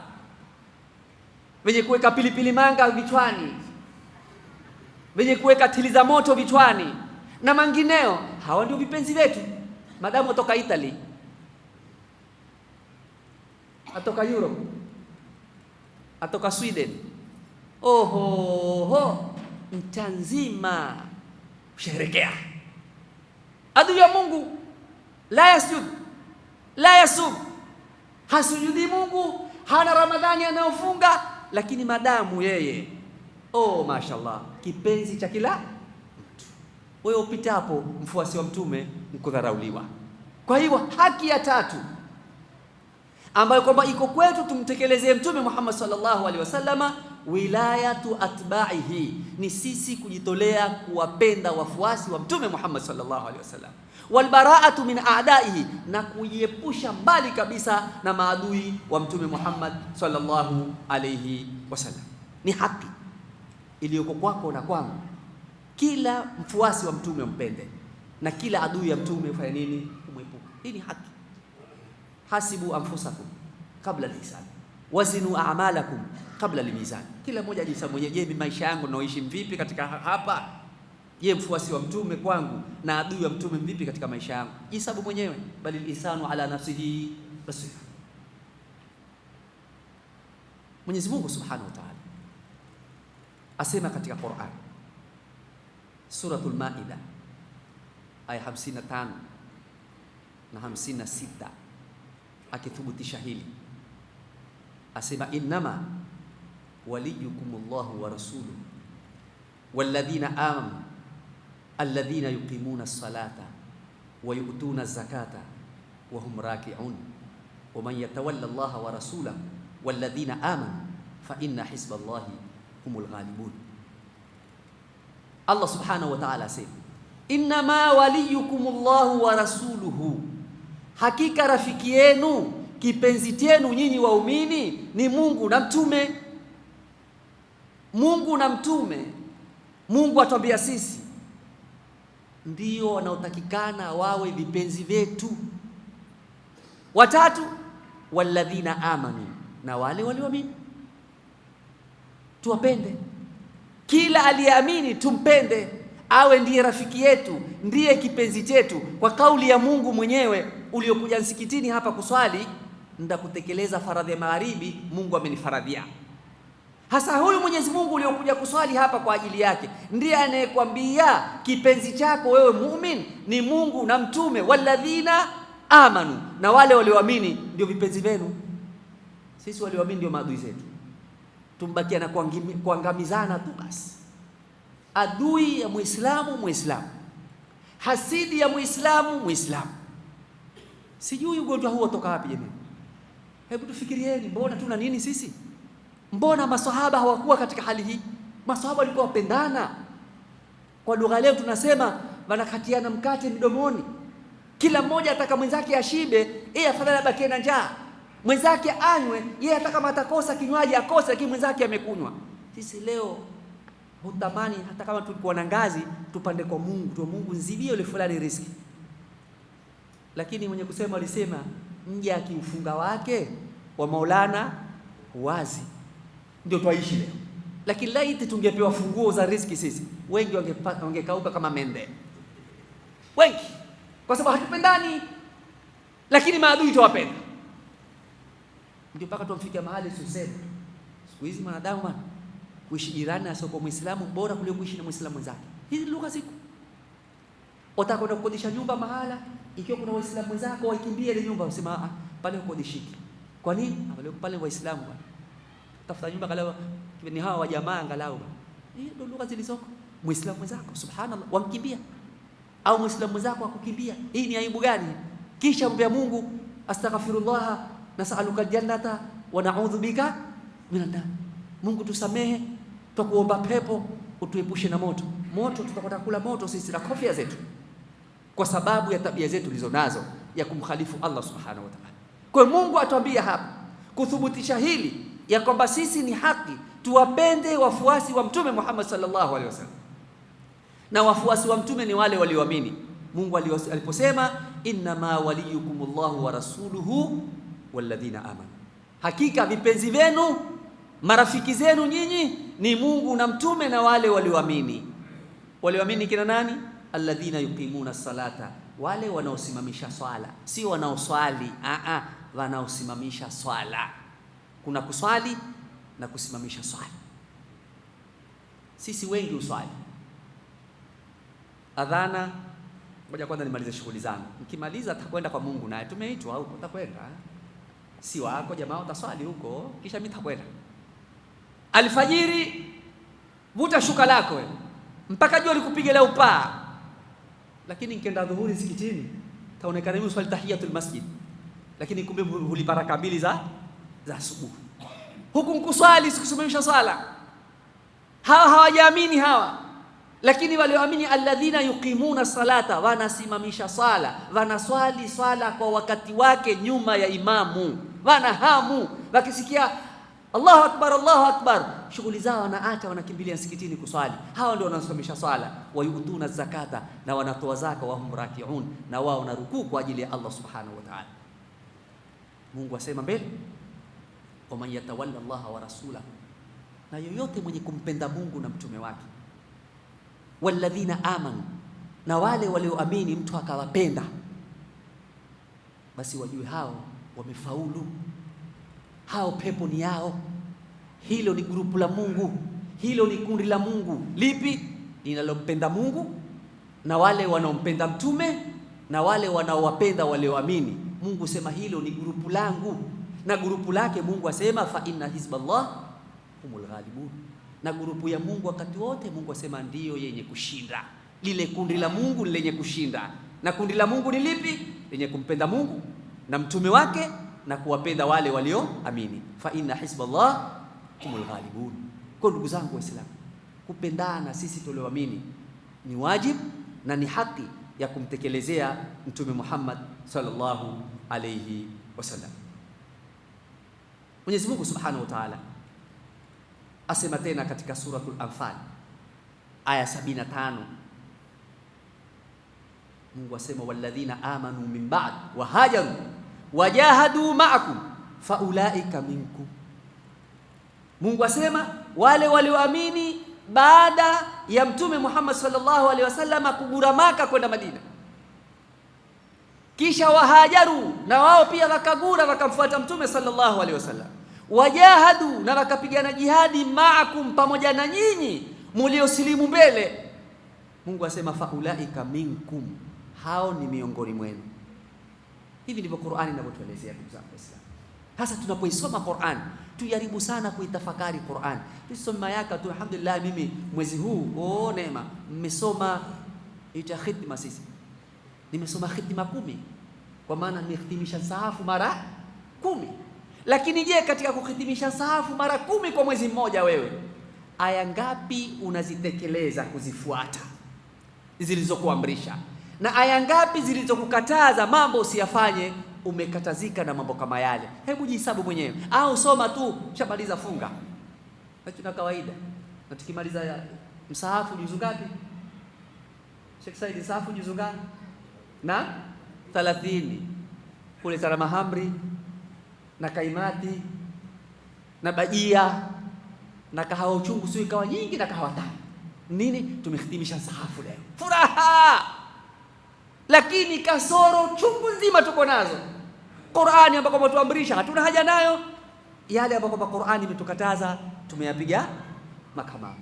wenye kuweka pilipili manga vichwani, wenye kuweka tili za moto vichwani na mangineo, hawa ndio vipenzi wetu. Madamu atoka Italy, atoka Europe, atoka Sweden, oho mtanzima usherekea. Adui ya Mungu la yasjud la yasum, hasujudi Mungu, hana Ramadhani anayofunga, lakini madamu yeye mashallah kipenzi cha kila mtu, wewe upitapo mfuasi wa Mtume mkudharauliwa. Kwa hiyo haki ya tatu ambayo kwamba iko kwetu tumtekelezee Mtume Muhammad sallallahu alaihi wasallama, wilayatu atba'ihi, ni sisi kujitolea kuwapenda wafuasi wa Mtume Muhammad sallallahu alaihi wasallam, wal bara'atu min a'da'ihi, na kujiepusha mbali kabisa na maadui wa Mtume Muhammad sallallahu alaihi wasallam. Ni haki iliyoko kwako na kwangu, kila mfuasi wa Mtume umpende, na kila adui ya Mtume ufanye nini? Umwepuke. Hii ni haki. Hasibu anfusakum kabla al-hisab, wazinu a'malakum kabla limizan. Kila mmoja ajihesabu mwenyewe, je, maisha yangu naoishi vipi katika hapa? Je, mfuasi wa mtume kwangu na adui wa mtume vipi katika maisha yangu? Jihesabu mwenyewe, bali al-insanu ala nafsihi basir. Mwenyezi Mungu Subhanahu wa Ta'ala asema katika Qur'an, Suratul Maida aya 55 na 56, akithibitisha hili asema, innama waliyukumullahu wa rasuluhu walladhina amanu alladhina yuqimuna as-salata wa yu'tuna az-zakata wa hum raki'un wa man yatawalla Allaha wa rasulahu walladhina amanu fa inna hizballahi humul ghalibun. Allah subhanahu wa ta'ala asema, innama waliyukumullahu wa rasuluhu, hakika rafiki yenu kipenzi chenu nyinyi waumini ni Mungu na mtume. Mungu na mtume, Mungu atuambia sisi ndio wanaotakikana wawe vipenzi vyetu. Watatu, walladhina amanu, na wale walioamini tuwapende. Kila aliyeamini tumpende, awe ndiye rafiki yetu, ndiye kipenzi chetu, kwa kauli ya Mungu mwenyewe. Uliokuja msikitini hapa kuswali, ndakutekeleza faradhi ya magharibi, Mungu amenifaradhia. Hasa huyu Mwenyezi Mungu uliokuja kuswali hapa kwa ajili yake ndiye anayekwambia kipenzi chako wewe muumini ni Mungu na mtume, walladhina amanu, na wale walioamini ndio vipenzi vyenu. Sisi walioamini ndio maadui zetu, tumbakia na kuangamizana tu basi. Adui ya Muislamu Muislamu, hasidi ya Muislamu Muislamu. Sijui ugonjwa huo toka wapi jamani? Hebu tufikirieni, mbona tuna nini sisi? Mbona maswahaba hawakuwa katika hali hii? Maswahaba walikuwa wapendana. Kwa lugha leo tunasema wanakatiana mkate mdomoni, kila mmoja ataka mwenzake ashibe, yeye afadhali abakie na njaa, mwenzake anywe, yeye ataka matakosa kinywaji akose, lakini mwenzake amekunywa. Sisi leo hutamani hata kama tulikuwa na ngazi tupande kwa Mungu, tu Mungu nzibie yule fulani riziki. Lakini mwenye kusema alisema, mja akiufunga wake wa Maulana wazi, ndio twaishi leo. Lakini laiti tungepewa funguo za riziki sisi, wengi wangekauka kama mende, wengi, kwa sababu hatupendani, lakini maadui tuwapenda. Ndio mpaka tumfikia mahali tuseme siku hizi mwanadamu bwana, kuishi jirani asiyekuwa Muislamu bora kuliko kuishi na Muislamu mwenzake. Hizi lugha ziko. Utakwenda kukodisha nyumba mahala, ikiwa kuna Waislamu wenzako waikimbie ile nyumba, usema pale ukodishiki. Kwa nini? Pale Waislamu bwana, tafuta nyumba kalau ni hawa wa jamaa angalau bwana. Hiyo ndio lugha zilizoko. Muislamu mwenzako subhanallah wamkimbia, au Muislamu mwenzako akukimbia, hii ni aibu gani? Kisha mbea Mungu, astaghfirullah nas'aluka aljannata wa na'udhu bika minan nar. Mungu tusamehe, tukuomba pepo, utuepushe na moto. Moto tutakwenda kula moto sisi na kofia zetu, kwa sababu ya tabia zetu tulizonazo ya kumkhalifu Allah subhanahu wa ta'ala. Kwa Mungu atuambia hapa kuthibitisha hili ya kwamba sisi ni haki tuwapende wafuasi wa Mtume Muhammad sallallahu alaihi wasallam, na wafuasi wa Mtume ni wale walioamini. Mungu aliposema innama waliyukumullahu wa rasuluhu walladhina amanu, hakika vipenzi vyenu marafiki zenu nyinyi ni Mungu na Mtume na wale walioamini. Walioamini kina nani? Alladhina yuqimuna salata, wale wanaosimamisha swala, sio wanaoswali, wanaosimamisha swala. Kuna kuswali na kusimamisha swala. Sisi wengi uswali adhana, ngoja kwanza nimalize shughuli zangu, nikimaliza atakwenda kwa Mungu, naye tumeitwa huko, utakwenda si wako jamaa, utaswali huko, kisha mimi nitakwenda. Alfajiri vuta shuka lako wewe mpaka jua likupiga leo upaa, lakini nikienda dhuhuri msikitini taonekana mimi swali tahiyatul masjid, lakini kumbe hulibaraka mbili za asubuhi. Huku mkuswali sikusimamisha swala. Hawa hawajaamini hawa, lakini walioamini alladhina yuqimuna salata, wanasimamisha swala, wanaswali swala kwa wakati wake nyuma ya imamu, wana hamu, wakisikia Allahu akbar Allahu akbar, shughuli zao wanaacha, wanakimbilia msikitini kuswali. Hawa ndio wanasimamisha swala. Wayutuna zakata, na wanatoa zaka, wa hum raki'un, na wao na rukuu kwa ajili ya Allah subhanahu wa ta'ala. Mungu asema mbele, waman yatawalla Allaha wa rasulahu, na yoyote mwenye kumpenda Mungu na mtume wake. Walladhina amanu, na wale walioamini mtu akawapenda, basi wajue hao wamefaulu, hao pepo ni yao. Hilo ni grupu la Mungu, hilo ni kundi la Mungu. Lipi? Linalompenda Mungu na wale wanaompenda mtume na wale wanaowapenda walioamini. Mungu sema hilo ni grupu langu, na grupu lake Mungu asema fa inna hizballah humul ghalibun, na grupu ya Mungu wakati wote Mungu asema ndiyo yenye kushinda. Lile kundi la Mungu lenye kushinda. Na kundi la Mungu ni lipi? Lenye kumpenda Mungu na mtume wake na kuwapenda wale walioamini. Fa inna hizballah humul ghalibun. Kwa ndugu zangu Waislamu, kupendana sisi tulioamini ni wajibu na ni haki ya kumtekelezea Mtume Muhammad sallallahu alayhi wasallam. Mwenyezi Mungu Subhanahu wa Ta'ala asema tena katika suratul Anfal aya 75, Mungu asema walladhina amanu min ba'd wa hajaru wajahadu ma'akum faulaika minkum. Mungu asema wale walioamini baada ya Mtume Muhammad sallallahu alaihi wasallam kugura Maka kwenda Madina, kisha wahajaru, na wao pia wakagura wakamfuata Mtume sallallahu alaihi wasallam, wajahadu, na wakapigana jihadi, maakum, pamoja na nyinyi muliosilimu mbele. Mungu asema faulaika minkum, hao ni miongoni mwenu. Hivi ndivyo Qur'ani inavyotuelezea ndugu zangu Waislamu. Sasa tunapoisoma Qur'an tujaribu sana kuitafakari Qur'an. Tusoma yaka tu, alhamdulillah mimi mwezi huu neema mmesoma ita khitma. Sisi nimesoma khitma 10, kwa maana nimehitimisha sahafu mara 10. Lakini je, katika kuhitimisha sahafu mara 10 kwa mwezi mmoja, wewe aya ngapi unazitekeleza kuzifuata zilizokuamrisha, na aya ngapi zilizokukataza mambo usiyafanye umekatazika na mambo kama yale? Hebu jihesabu mwenyewe, au soma tu shamaliza funga. Tuna kawaida na tukimaliza msahafu juzu ngapi? Sheikh Said, msahafu juzu ngapi? Na 30 kule sana mahamri na kaimati na bajia na kahawa uchungu, sio ikawa nyingi na kahawa tamu. Nini? Tumehitimisha msahafu leo, furaha. Lakini kasoro chungu nzima tuko nazo. Qur'ani ambayo tumetuamrisha hatuna haja nayo, yale ambayo Qur'ani imetukataza tumeyapiga makamama.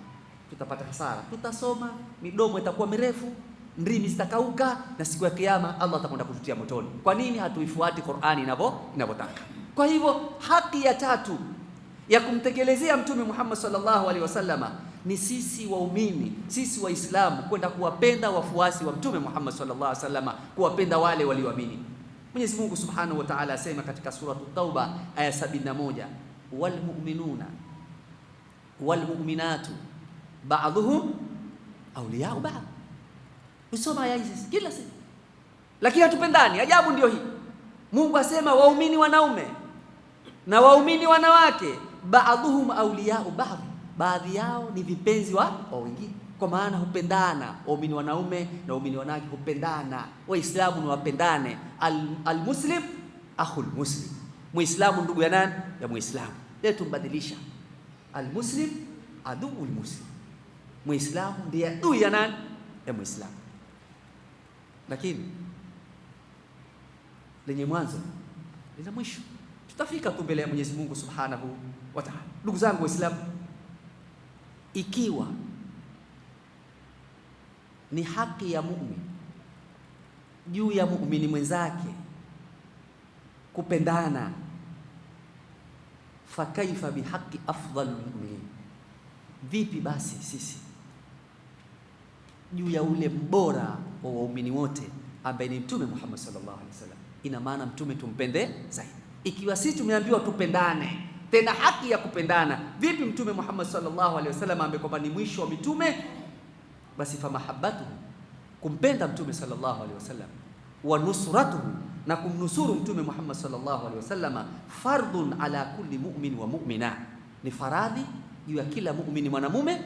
Tutapata hasara, tutasoma midomo itakuwa mirefu, ndimi zitakauka, na siku ya kiyama Allah atakwenda kututia motoni. Kwa nini hatuifuati Qur'ani inavyotaka? Kwa hivyo haki ya tatu ya kumtekelezea Mtume Muhammad sallallahu alaihi wasallama ni sisi waumini, sisi Waislamu kwenda kuwapenda wafuasi wa Mtume Muhammad sallallahu alaihi wasallama, kuwapenda wale walioamini. Mwenyezi Mungu Subhanahu wa Ta'ala asema katika suratu Tauba aya 71, walmu'minuna walmu'minatu ba'dhuhum awliya'u ba'd. Usoma aya hizi kila siku, lakini hatupendani. Ajabu ndio hii. Mungu asema waumini wanaume na waumini wanawake, ba'dhuhum awliya'u ba'd, baadhi yao ni vipenzi wa wengine, kwa maana hupendana. Waumini wanaume na waumini wanawake hupendana. Waislamu ni wapendane. Almuslim akhul muslim, muislamu ndugu ya nani? Ya muislamu. Leo tumbadilisha, almuslim aduul muslim, muislamu ndiye adui ya nani? Ya muislamu. Lakini lenye mwanzo lina mwisho, tutafika tu mbele ya Mwenyezi Mungu Subhanahu wa Ta'ala. Ndugu zangu Waislamu, ikiwa ni haki ya muumini juu ya muumini mwenzake kupendana, fakaifa bihaqi afdhalul mu'minin, vipi basi sisi juu ya ule mbora wa waumini wote ambaye ni Mtume Muhammad sallallahu alaihi wasallam? Ina maana mtume tumpende zaidi. Ikiwa sisi tumeambiwa tupendane, tena haki ya kupendana, vipi Mtume Muhammad sallallahu alaihi wasallam ambaye kwamba ni mwisho wa mitume? Basi fa mahabbatuhu, kumpenda Mtume sallallahu alaihi wasallam, wa nusratuhu, na kumnusuru Mtume Muhammad sallallahu alaihi wasallam, fardun ala kulli mu'min wa mu'mina, ni faradhi juu ya kila muumini mwanamume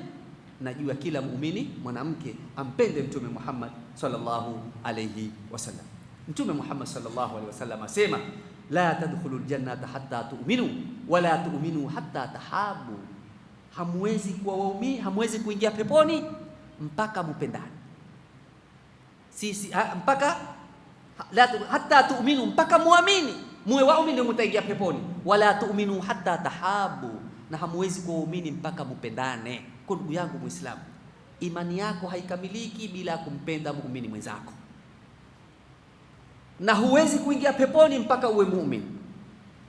na juu ya kila muumini mwanamke ampende Mtume Muhammad sallallahu alaihi wasallam. Mtume Muhammad sallallahu alaihi wasallam asema la tadkhulul jannata hatta tu'minu wala tu'minu hatta tahabu, hamwezi kuwa waumini, hamwezi kuingia peponi mpaka mupendane. Sisi mpaka hatta tu'minu, mpaka muamini, muwe waumini ndio mtaingia peponi. Wala tu'minu hatta tahabu, na hamwezi kuwa waumini mpaka mupendane. Kwa ndugu yangu Muislamu, imani yako haikamiliki bila kumpenda muumini mwenzako, na huwezi kuingia peponi mpaka uwe muumini,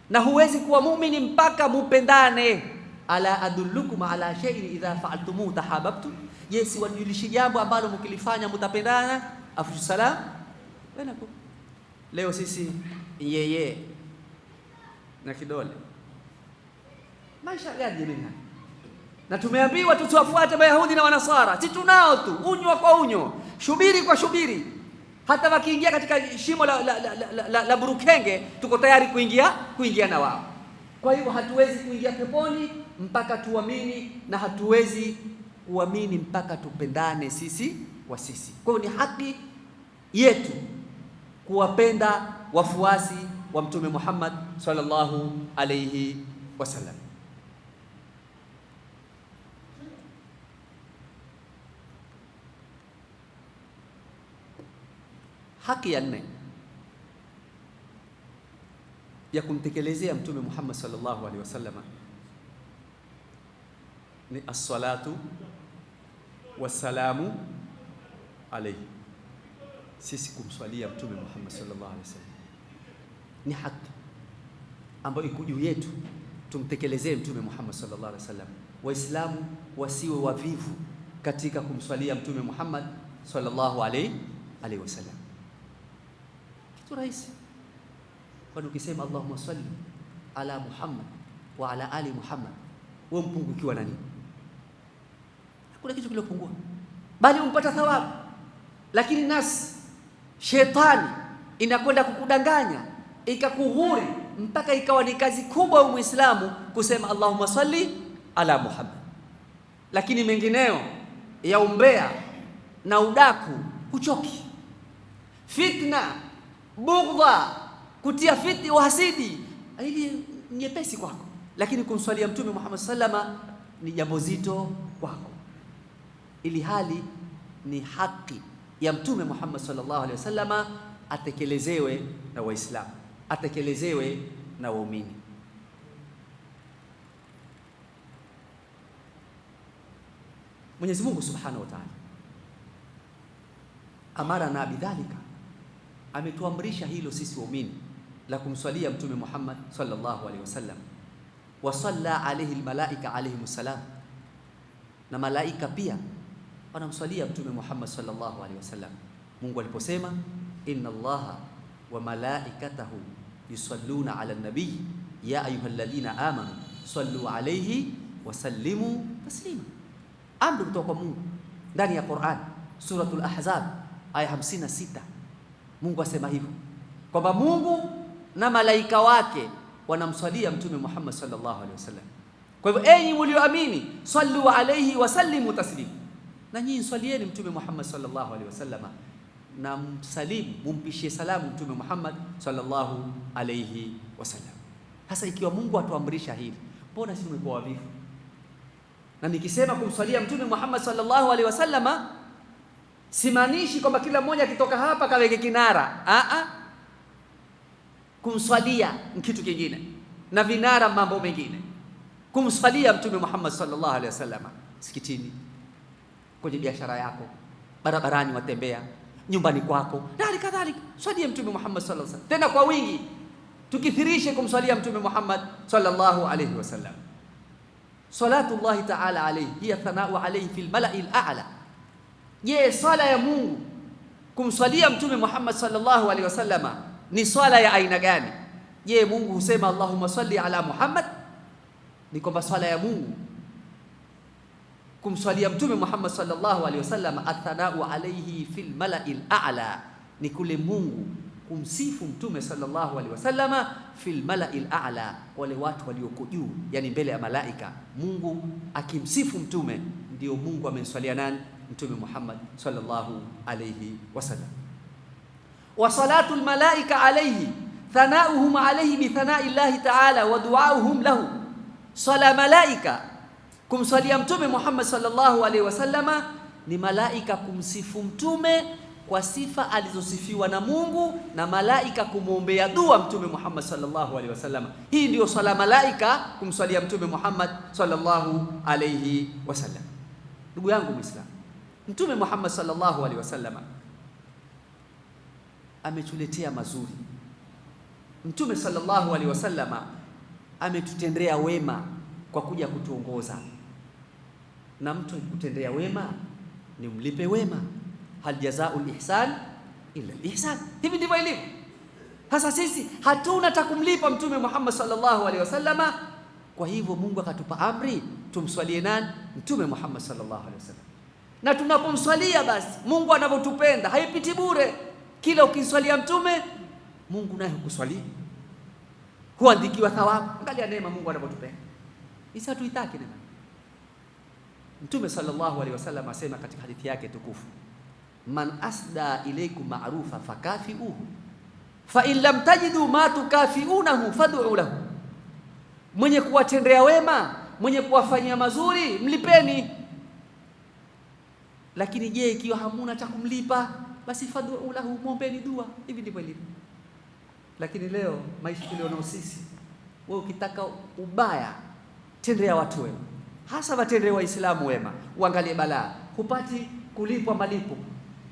na huwezi kuwa muumini mpaka mupendane. Ala adullukum ala shay'in idha fa'altumuhu tahabbtum, yes, wajulishi jambo ambalo mkilifanya mtapendana. Afshu salam bainakum. Leo sisi yeye na kidole, maisha gani jamani? Na tumeambiwa tusiwafuate Mayahudi na Wanasara. Si tunao tu, unywa kwa unyo, shubiri kwa shubiri. Hata wakiingia katika shimo la burukenge, tuko tayari kuingia na wao. Kwa hivyo hatuwezi kuingia peponi mpaka tuamini, na hatuwezi kuamini mpaka tupendane sisi kwa sisi. Kwa hiyo ni haki yetu kuwapenda wafuasi wa Mtume Muhammad sallallahu alayhi wasallam. Haki ya nne ya kumtekelezea Mtume Muhammad sallallahu alaihi wasallam ni as-salatu wassalamu alayhi. Sisi kumswalia Mtume Muhammad sallallahu alaihi wasallam ni haki ambayo iko juu yetu, tumtekelezee Mtume Muhammad sallallahu alaihi wasallam. Waislamu wasiwe wavivu katika kumswalia Mtume Muhammad sallallahu alaihi wasallam. Kitu rahisi, kwani ukisema Allahumma salli ala Muhammad wa ala ali Muhammad, wewe mpungukiwa na nini? Hakuna kitu kilopungua, bali umpata thawabu. Lakini nasi shetani inakwenda kukudanganya, ikakughuri mpaka ikawa ni kazi kubwa wa Muislamu kusema Allahumma salli ala Muhammad, lakini mengineo ya umbea na udaku huchoki. Fitna, bughdha, kutia fitni, uhasidi, ili nyepesi kwako, lakini kumswalia Mtume Muhammad sallama ni jambo zito kwako, ili hali ni haki ya Mtume Muhammad sallallahu alaihi wasallama atekelezewe na Waislamu, atekelezewe na waumini. Mwenyezi Mungu Subhanahu wa Ta'ala amarana bidhalika, ametuamrisha hilo sisi waumini la kumswalia Mtume Muhammad sallallahu alaihi wasallam. Wa salla alayhi almalaika alayhimus salam, na malaika pia wanamswalia Mtume Muhammad sallallahu alaihi wasallam. Mungu aliposema inna Allaha wa malaikatahu yusalluna ala nabiy ya ayyuhalladhina amanu sallu alayhi wa sallimu taslima, amri kutoka kwa Mungu ndani ya Qur'an, suratul Ahzab aya 56. Mungu asema hivyo kwamba Mungu na malaika wake wanamswalia Mtume Muhammad sallallahu alaihi wasallam. Kwa hivyo enyi mlioamini, sallu alayhi wa sallimu taslima, na nyinyi swalieni Mtume Muhammad sallallahu alaihi wasallam na msalimu, mumpishie salamu Mtume Muhammad sallallahu alaihi wasallam. Sasa ikiwa Mungu atuamrisha hivi, mbona sisi tumekuwa wavivu? Na nikisema kumswalia Mtume Muhammad sallallahu alaihi wasallam, simaanishi kwamba kila mmoja akitoka hapa kaweke kinara. Kumswalia ni kitu kingine, na vinara mambo mengine. Kumswalia Mtume Muhammad sallallahu alaihi wasallam msikitini, kwenye biashara yako, barabarani watembea, nyumbani kwako, na kadhalika, swalia Mtume Muhammad sallallahu alaihi wasallam, tena kwa wingi. Tukithirishe kumswalia Mtume Muhammad sallallahu alaihi wasallam. Salatullahi ta'ala alayhi hiya thanau alayhi fil mala'il a'la. Je, swala ya Mungu kumswalia Mtume Muhammad sallallahu alaihi wasallama ni swala ya aina gani? Je, Mungu husema Allahumma salli ala Muhammad? Ni kwamba swala ya Mungu kumswalia Mtume Muhammad sallallahu alaihi wasallama athanau alayhi fil mala'il a'la, ni kule Mungu kumsifu Mtume sallallahu alaihi wasallama fil mala'il a'la, wale watu walioko juu, yani mbele ya malaika. Mungu akimsifu Mtume, ndio Mungu amemswalia nani? Mtume Muhammad sallallahu alaihi wasallam. Wa salatul malaika alayhi thanauhum alayhi bi thanai llahi ta'ala wa duauhum lahu. Swala malaika kumswalia mtume Muhammad sallallahu alaihi wasallama ni malaika kumsifu mtume kwa sifa alizosifiwa na Mungu, na malaika kumwombea dua mtume Muhammad sallallahu alaihi wasallam. Hii ndiyo swala malaika kumswalia mtume Muhammad sallallahu alaihi wasallam. Ndugu yangu Muislamu, mtume Muhammad sallallahu alaihi wasallam ametuletea mazuri. Mtume sallallahu alaihi wasallam ametutendea wema kwa kuja kutuongoza, na mtu kutendea wema ni mlipe wema. Hal jazaul ihsan illa al-ihsan. Hivi ndivyo ilivyo. Sasa sisi hatuna cha kumlipa mtume Muhammad sallallahu alaihi wasallama, kwa hivyo Mungu akatupa amri tumswalie nani? Mtume Muhammad sallallahu alaihi wasallam. Na tunapomswalia basi Mungu anavyotupenda haipiti bure. Kila ukiswalia mtume, Mungu naye hukuswalia, huandikiwa thawabu. Angalia neema Mungu anavyotupenda. Sisi hatuitaki neema. Mtume sallallahu alaihi wasallam asema katika hadithi yake tukufu, man asda ilaykum ma'rufa fakafiuhu fa in lam tajidu ma tukafiunahu fad'u lahu. Mwenye kuwatendea wema, mwenye kuwafanyia mazuri, mlipeni. Lakini je, ikiwa hamuna cha kumlipa, basi fad'u lahu, muombeni dua. Hivi ndivyo ilivyo. Lakini leo maisha tulionao sisi, wewe ukitaka ubaya, tendea watu wema, hasa watendee Waislamu wema, uangalie balaa, hupati kulipwa malipo,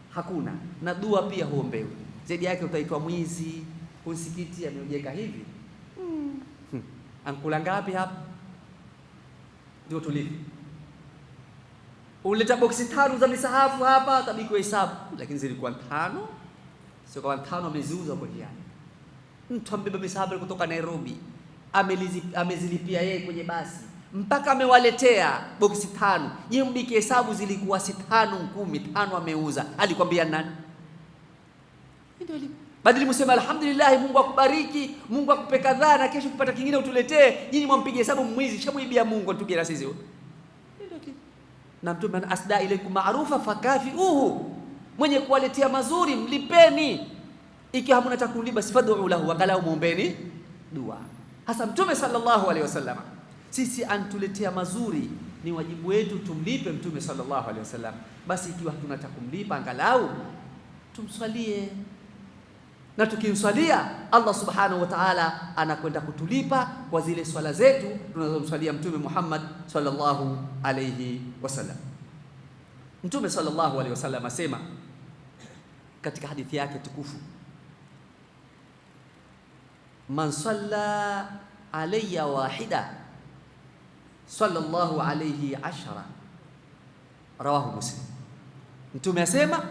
hakuna, na dua pia huombewi. Zaidi yake utaitwa mwizi, msikiti ameujeka hivi. Ankula ngapi hapa? Ndio tulivyo. Uleta boksi 5 za misahafu hapa, tabiki hesabu, lakini zilikuwa 5, sio kama 5 ameziuza kwa jiani. Mtu ambeba misahafu kutoka Nairobi, amezilipia yeye kwenye basi, mpaka amewaletea boksi 5. Yeye mbiki hesabu zilikuwa 5, 10, 5 ameuza. Alikwambia nani? Ndio ile. Badili msema alhamdulillah, Mungu akubariki, Mungu akupe kadhaa, na kesho kupata kingine utuletee. Nyinyi mwampige hesabu mwizi, shamuibia Mungu atukie na sisi. Ndio ile. Na mtume asda ilaykum ma'rufa fakafiuhu, mwenye kuwaletea mazuri mlipeni. Ikiwa hamuna cha kulipa, sifad'u lahu, angalau muombeni dua. Hasa mtume sallallahu alaihi wasallam, sisi antuletea mazuri, ni wajibu wetu tumlipe mtume sallallahu alaihi wasallam. Basi ikiwa hatuna cha kumlipa, angalau tumswalie, na tukimswalia Allah subhanahu wa ta'ala anakwenda kutulipa kwa zile swala zetu tunazomswalia mtume Muhammad sallallahu alaihi wasallam. Mtume sallallahu alaihi wasallam asema katika hadithi yake tukufu, man salla alayya wahida sallallahu alayhi 10, rawahu Muslim. Mtume asema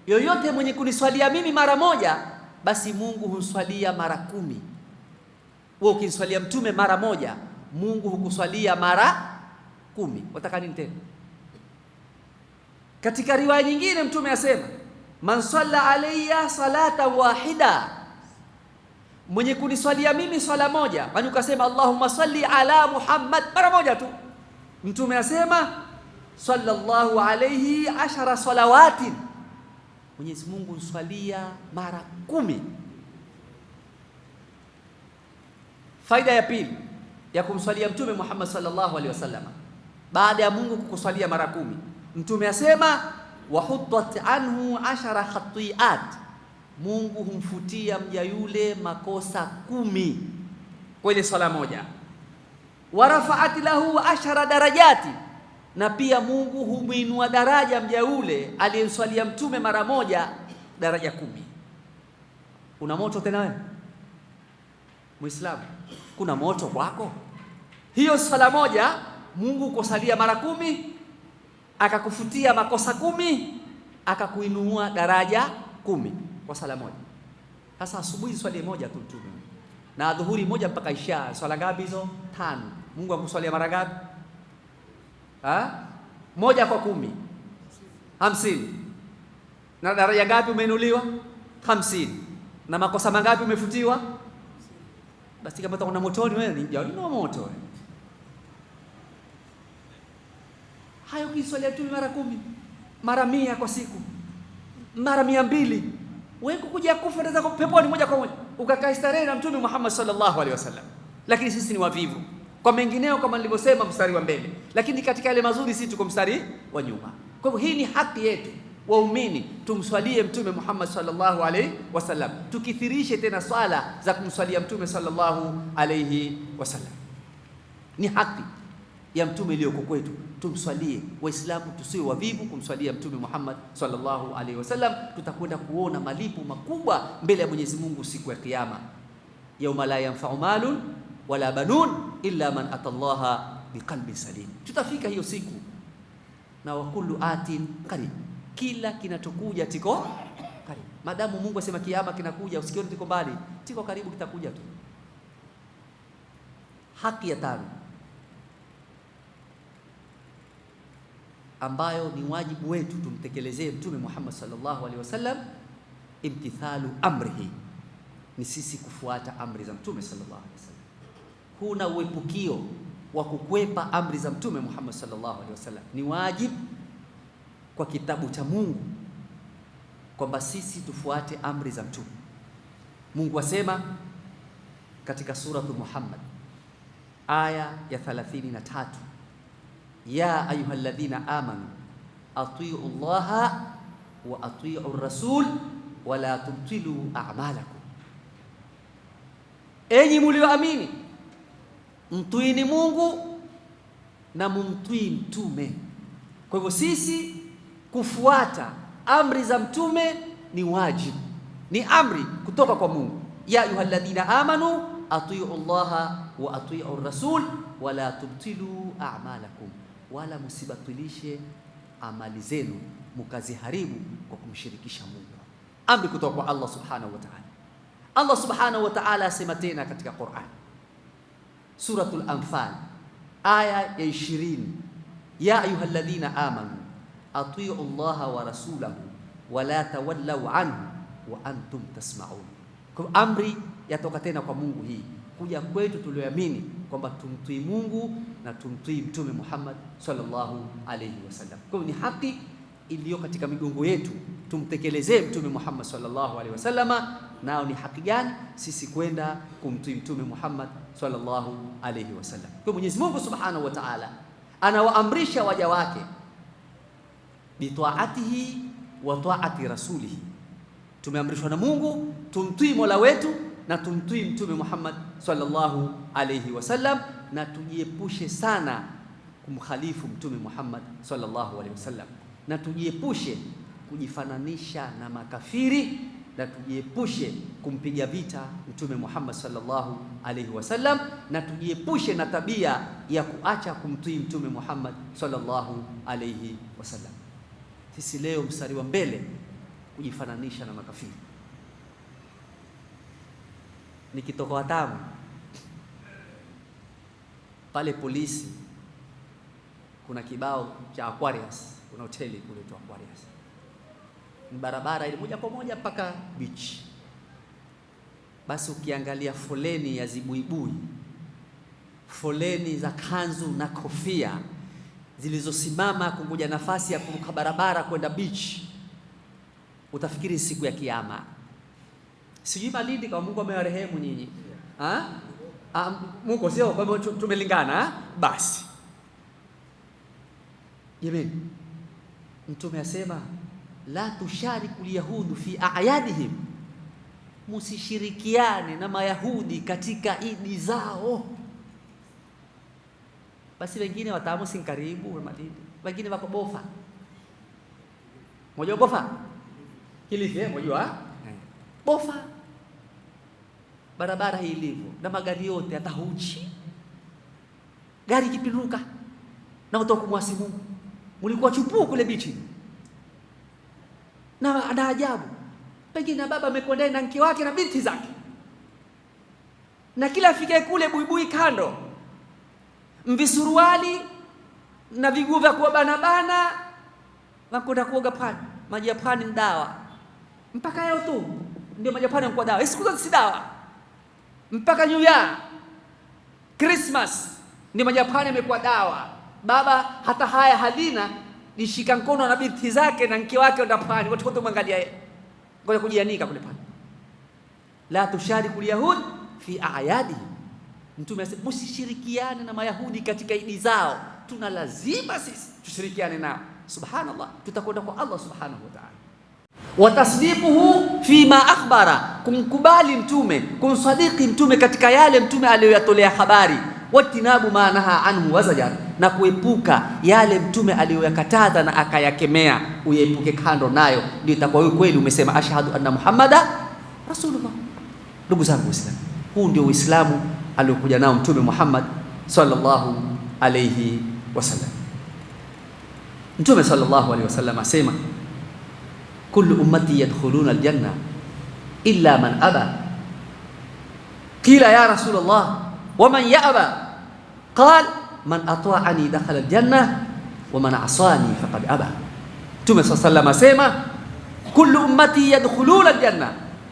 yoyote mwenye kuniswalia mimi mara moja, basi Mungu humswalia mara 10. Wewe ukiniswalia mtume mara moja, Mungu hukuswalia mara 10. Wataka nini tena? Katika riwaya nyingine mtume asema man salla alayya salata wahida, mwenye kuniswalia mimi swala moja, kwani ukasema Allahumma salli ala Muhammad mara moja tu, mtume asema sallallahu alayhi 10 salawatin, Mwenyezi Mungu nswalia mara 10. Faida ya pili ya kumswalia mtume Muhammad sallallahu alaihi wasallam, baada ya Mungu kukuswalia mara 10, mtume asema wa huttat anhu 10 khati'at, Mungu humfutia mja yule makosa 10 kwa ile swala moja. Wa rafa'at lahu 10 darajati, na pia Mungu humuinua daraja mja yule aliyemswalia mtume mara moja, daraja 10. Una moto tena wewe Muislamu? Kuna moto kwako? Hiyo swala moja Mungu kusalia mara 10, akakufutia makosa 10, akakuinua daraja 10 kwa swala moja. Sasa asubuhi swali moja tu mtume, na dhuhuri moja mpaka isha, swala ngapi hizo? 5. Mungu akuswalia mara ngapi? Moja kwa 10, 50. Na daraja ngapi umeinuliwa? 50. Na makosa mangapi umefutiwa? Basi kama utakuwa motoni wewe, ni jana moto. Hayo kiswalia tu mara 10, mara 100 kwa siku, mara 200, Wewe kuja kufa naweza peponi moja kwa moja, ukakaa starehe na Mtume Muhammad sallallahu alaihi wasallam. Lakini sisi ni wavivu kwa mengineo, kama nilivyosema, mstari wa mbele, lakini katika yale mazuri sisi tuko mstari wa nyuma. Kwa hivyo hii ni haki yetu waumini, tumswalie Mtume Muhammad sallallahu alaihi wasallam, tukithirishe tena swala za kumswalia Mtume sallallahu alaihi wasallam. Ni haki ya Mtume iliyoko kwetu, tumswalie. Waislamu tusiwe wavivu kumswalia Mtume Muhammad sallallahu alaihi wasallam. Tutakwenda kuona malipo makubwa mbele ya Mwenyezi Mungu siku ya Kiyama, yauma la yanfa'u malun wala banun illa man atallaha biqalbin salim. Tutafika hiyo siku, na wa kullu atin qarib, kila kinachokuja tiko karibu. Madamu Mungu asema Kiyama kinakuja, usikioni tiko mbali, tiko karibu, kitakuja tu. Haki ya tano ambayo ni wajibu wetu tumtekelezee Mtume Muhammad sallallahu alaihi wasallam, imtithalu amrihi, ni sisi kufuata amri za Mtume sallallahu alaihi wasallam. Huna uepukio wa kukwepa amri za Mtume Muhammad sallallahu alaihi wasallam. Ni wajibu kwa kitabu cha Mungu kwamba sisi tufuate amri za Mtume. Mungu asema katika suratu Muhammad aya ya 33, ya ayyuhalladhina amanu atiu Allaha wa atiu rasul wa la tubtilu a'malakum, enyi mlioamini mtuini Mungu na mumtii Mtume. Kwa hivyo sisi kufuata amri za Mtume ni wajibu, ni amri kutoka kwa Mungu. Ya ayyuhalladhina amanu atiu Allaha wa atiu rasul wa la tubtilu a'malakum, wala musibatilishe amali zenu mukaziharibu kwa kumshirikisha Mungu. Amri kutoka kwa Allah subhanahu wa ta'ala. Allah subhanahu wa ta'ala asema tena katika Qur'an, Suratul Anfal aya ya 20, ya ayyuhalladhina amanu atiu Allaha wa rasulahu wa la tawallaw anhu wa antum tasma'un. Kwa amri yatoka tena kwa Mungu, hii kuja kwetu tulioamini kwamba tumtii Mungu na tumtii Mtume Muhammad sallallahu alaihi wasallam. Kwa hiyo ni haki iliyo katika migongo yetu tumtekelezee Mtume Muhammad sallallahu alaihi wasallama. Nao ni haki gani? Sisi kwenda kumtii Mtume Muhammad sallallahu alaihi wasallam. Kwa Mwenyezi Mungu subhanahu wa ta'ala anawaamrisha waja wake bitaatihi wa taati rasulihi. Tumeamrishwa na Mungu tumtii Mola wetu na tumtii Mtume Muhammad sallallahu alaihi wasallam, na tujiepushe sana kumkhalifu Mtume Muhammad sallallahu alaihi wasallam, na tujiepushe kujifananisha na makafiri, na tujiepushe kumpiga vita Mtume Muhammad sallallahu alaihi wasallam, na tujiepushe na tabia ya kuacha kumtii Mtume Muhammad sallallahu alaihi wasallam. Sisi leo mstari wa mbele kujifananisha na makafiri. Nikitoka Watamu pale polisi kuna kibao cha Aquarius, kuna hoteli kule tu Aquarius, ni barabara ile moja kwa moja mpaka beach. Basi ukiangalia foleni ya zibuibui, foleni za kanzu na kofia zilizosimama kungoja nafasi ya kuruka barabara kwenda beach, utafikiri siku ya Kiyama. Sijui Malindi kama Mungu amewarehemu nyinyi. Mungu sio kwa hivyo tumelingana basi. Jamani, Mtume asema la tushariku yahudu fi a'yadihim, musishirikiane na Mayahudi katika idi zao. Basi wengine Watamu si karibu Malindi, wengine wako Bofa. Mmoja Bofa Kilifi, mmoja Bofa. Barabara hii ilivyo na magari yote atahuchi, gari kipinduka na utoka kumwasi Mungu. Mlikuwa chupuu kule bichi, na ana ajabu, pengine baba amekwenda na mke wake na binti zake, na kila afike kule buibui kando, mvisuruali na viguu vya kuwabana bana, wakwenda kuoga pwani. Maji ya pwani ni dawa, mpaka leo tu ndio maji ya pwani yanakuwa dawa. Siku zote si dawa, mpaka New Year, Christmas ndio maji ya pwani yamekuwa dawa. Baba hata haya halina, nishika mkono na binti zake na mke wake enda pwani, watu wote mwangalia yeye. ngoja kujianika kule pale. La tushariku yahud fi a'yadi, Mtume asema msishirikiane na Mayahudi katika idi zao. Tuna lazima sisi tushirikiane nao. Subhanallah, tutakwenda kwa Allah subhanahu wa ta'ala. Wa tasdiquhu fima akhbara, kumkubali Mtume, kumsadiki Mtume katika yale Mtume aliyoyatolea habari. Watinabu ma naha anhu wazajar, na kuepuka yale Mtume aliyoyakataza na akayakemea, uyepuke kando nayo. Ndio itakuwa wewe kweli umesema ashhadu anna Muhammada rasulullah. Ndugu zangu Waislamu, huu ndio Uislamu aliokuja nao Mtume Muhammad sallallahu alayhi wasallam. Mtume sallallahu alayhi wasallam asema kullu ummati yadkhuluna aljanna illa man aba. Qila ya Rasulullah wa man ya'ba? Qal man ata'ani dakhala aljanna wa man asani faqad aba. Mtume sallallahu alayhi wasallam asema kullu ummati yadkhuluna aljanna,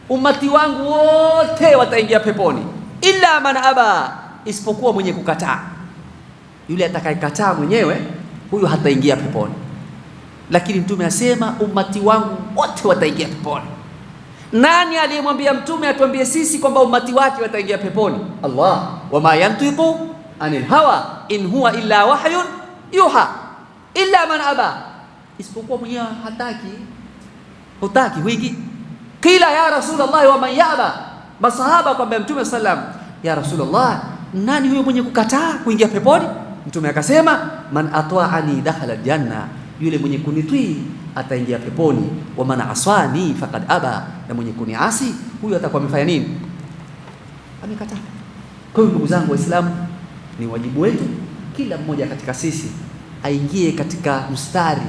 ummati wangu wote wataingia peponi, illa man aba, isipokuwa mwenye kukataa. Yule atakayekataa mwenyewe, huyo hataingia peponi. Lakini Mtume asema ummati wangu wote wataingia peponi. Nani aliyemwambia Mtume atuambie sisi kwamba ummati wake wataingia peponi? Allah, wama yantiqu anil hawa in huwa illa wahyun yuha, illa man aba, isipokuwa mwenyewe hataki, hutaki huingi. Kila ya Rasulullah wa man yaba, masahaba kwamba Mtume sallam, ya Rasulullah, nani huyo mwenye kukataa kuingia peponi? Mtume akasema man atwa'ani dakhala aljanna, yule mwenye kunitii ataingia peponi. Wa man aswani faqad aba, na mwenye kuniasi huyo atakuwa amefanya nini? Amekataa. Kwa hiyo ndugu zangu Waislamu, ni wajibu wetu kila mmoja katika sisi aingie katika mstari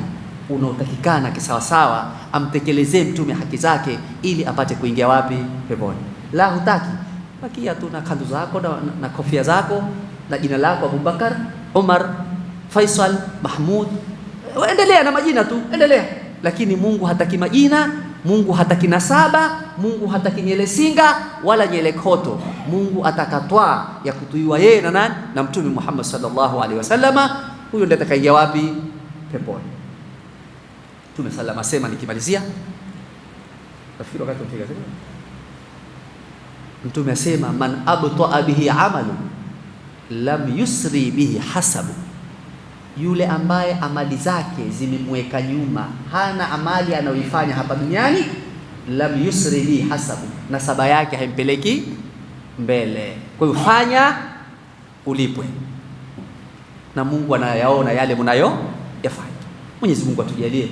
unaotakikana kisawasawa, amtekelezee Mtume haki zake ili apate kuingia wapi? Peponi. La hutaki, bakia tu na kanzu zako na kofia zako na jina lako Abubakar, Umar, Faisal, Mahmud, endelea na majina tu, endelea. Lakini Mungu hataki majina, Mungu hataki nasaba, Mungu hataki nyele singa wala nyele koto. Mungu atakatwa ya kutuiwa yeye na nani? Na Mtume Muhammad sallallahu alaihi wasallama. Huyo ndiye atakaingia wapi? Peponi. Mtume sallallahu asema, nikimalizia nafikiri wakati ukiga, Mtume asema man abta'a bihi amalu lam yusri bihi hasabu, yule ambaye amali zake zimemweka nyuma, hana amali anayoifanya hapa duniani, lam yusri bihi hasabu, nasaba yake haimpeleki mbele. Kwa hiyo fanya ulipwe, na Mungu anayaona yale mnayoyafanya. Mwenyezi Mungu atujalie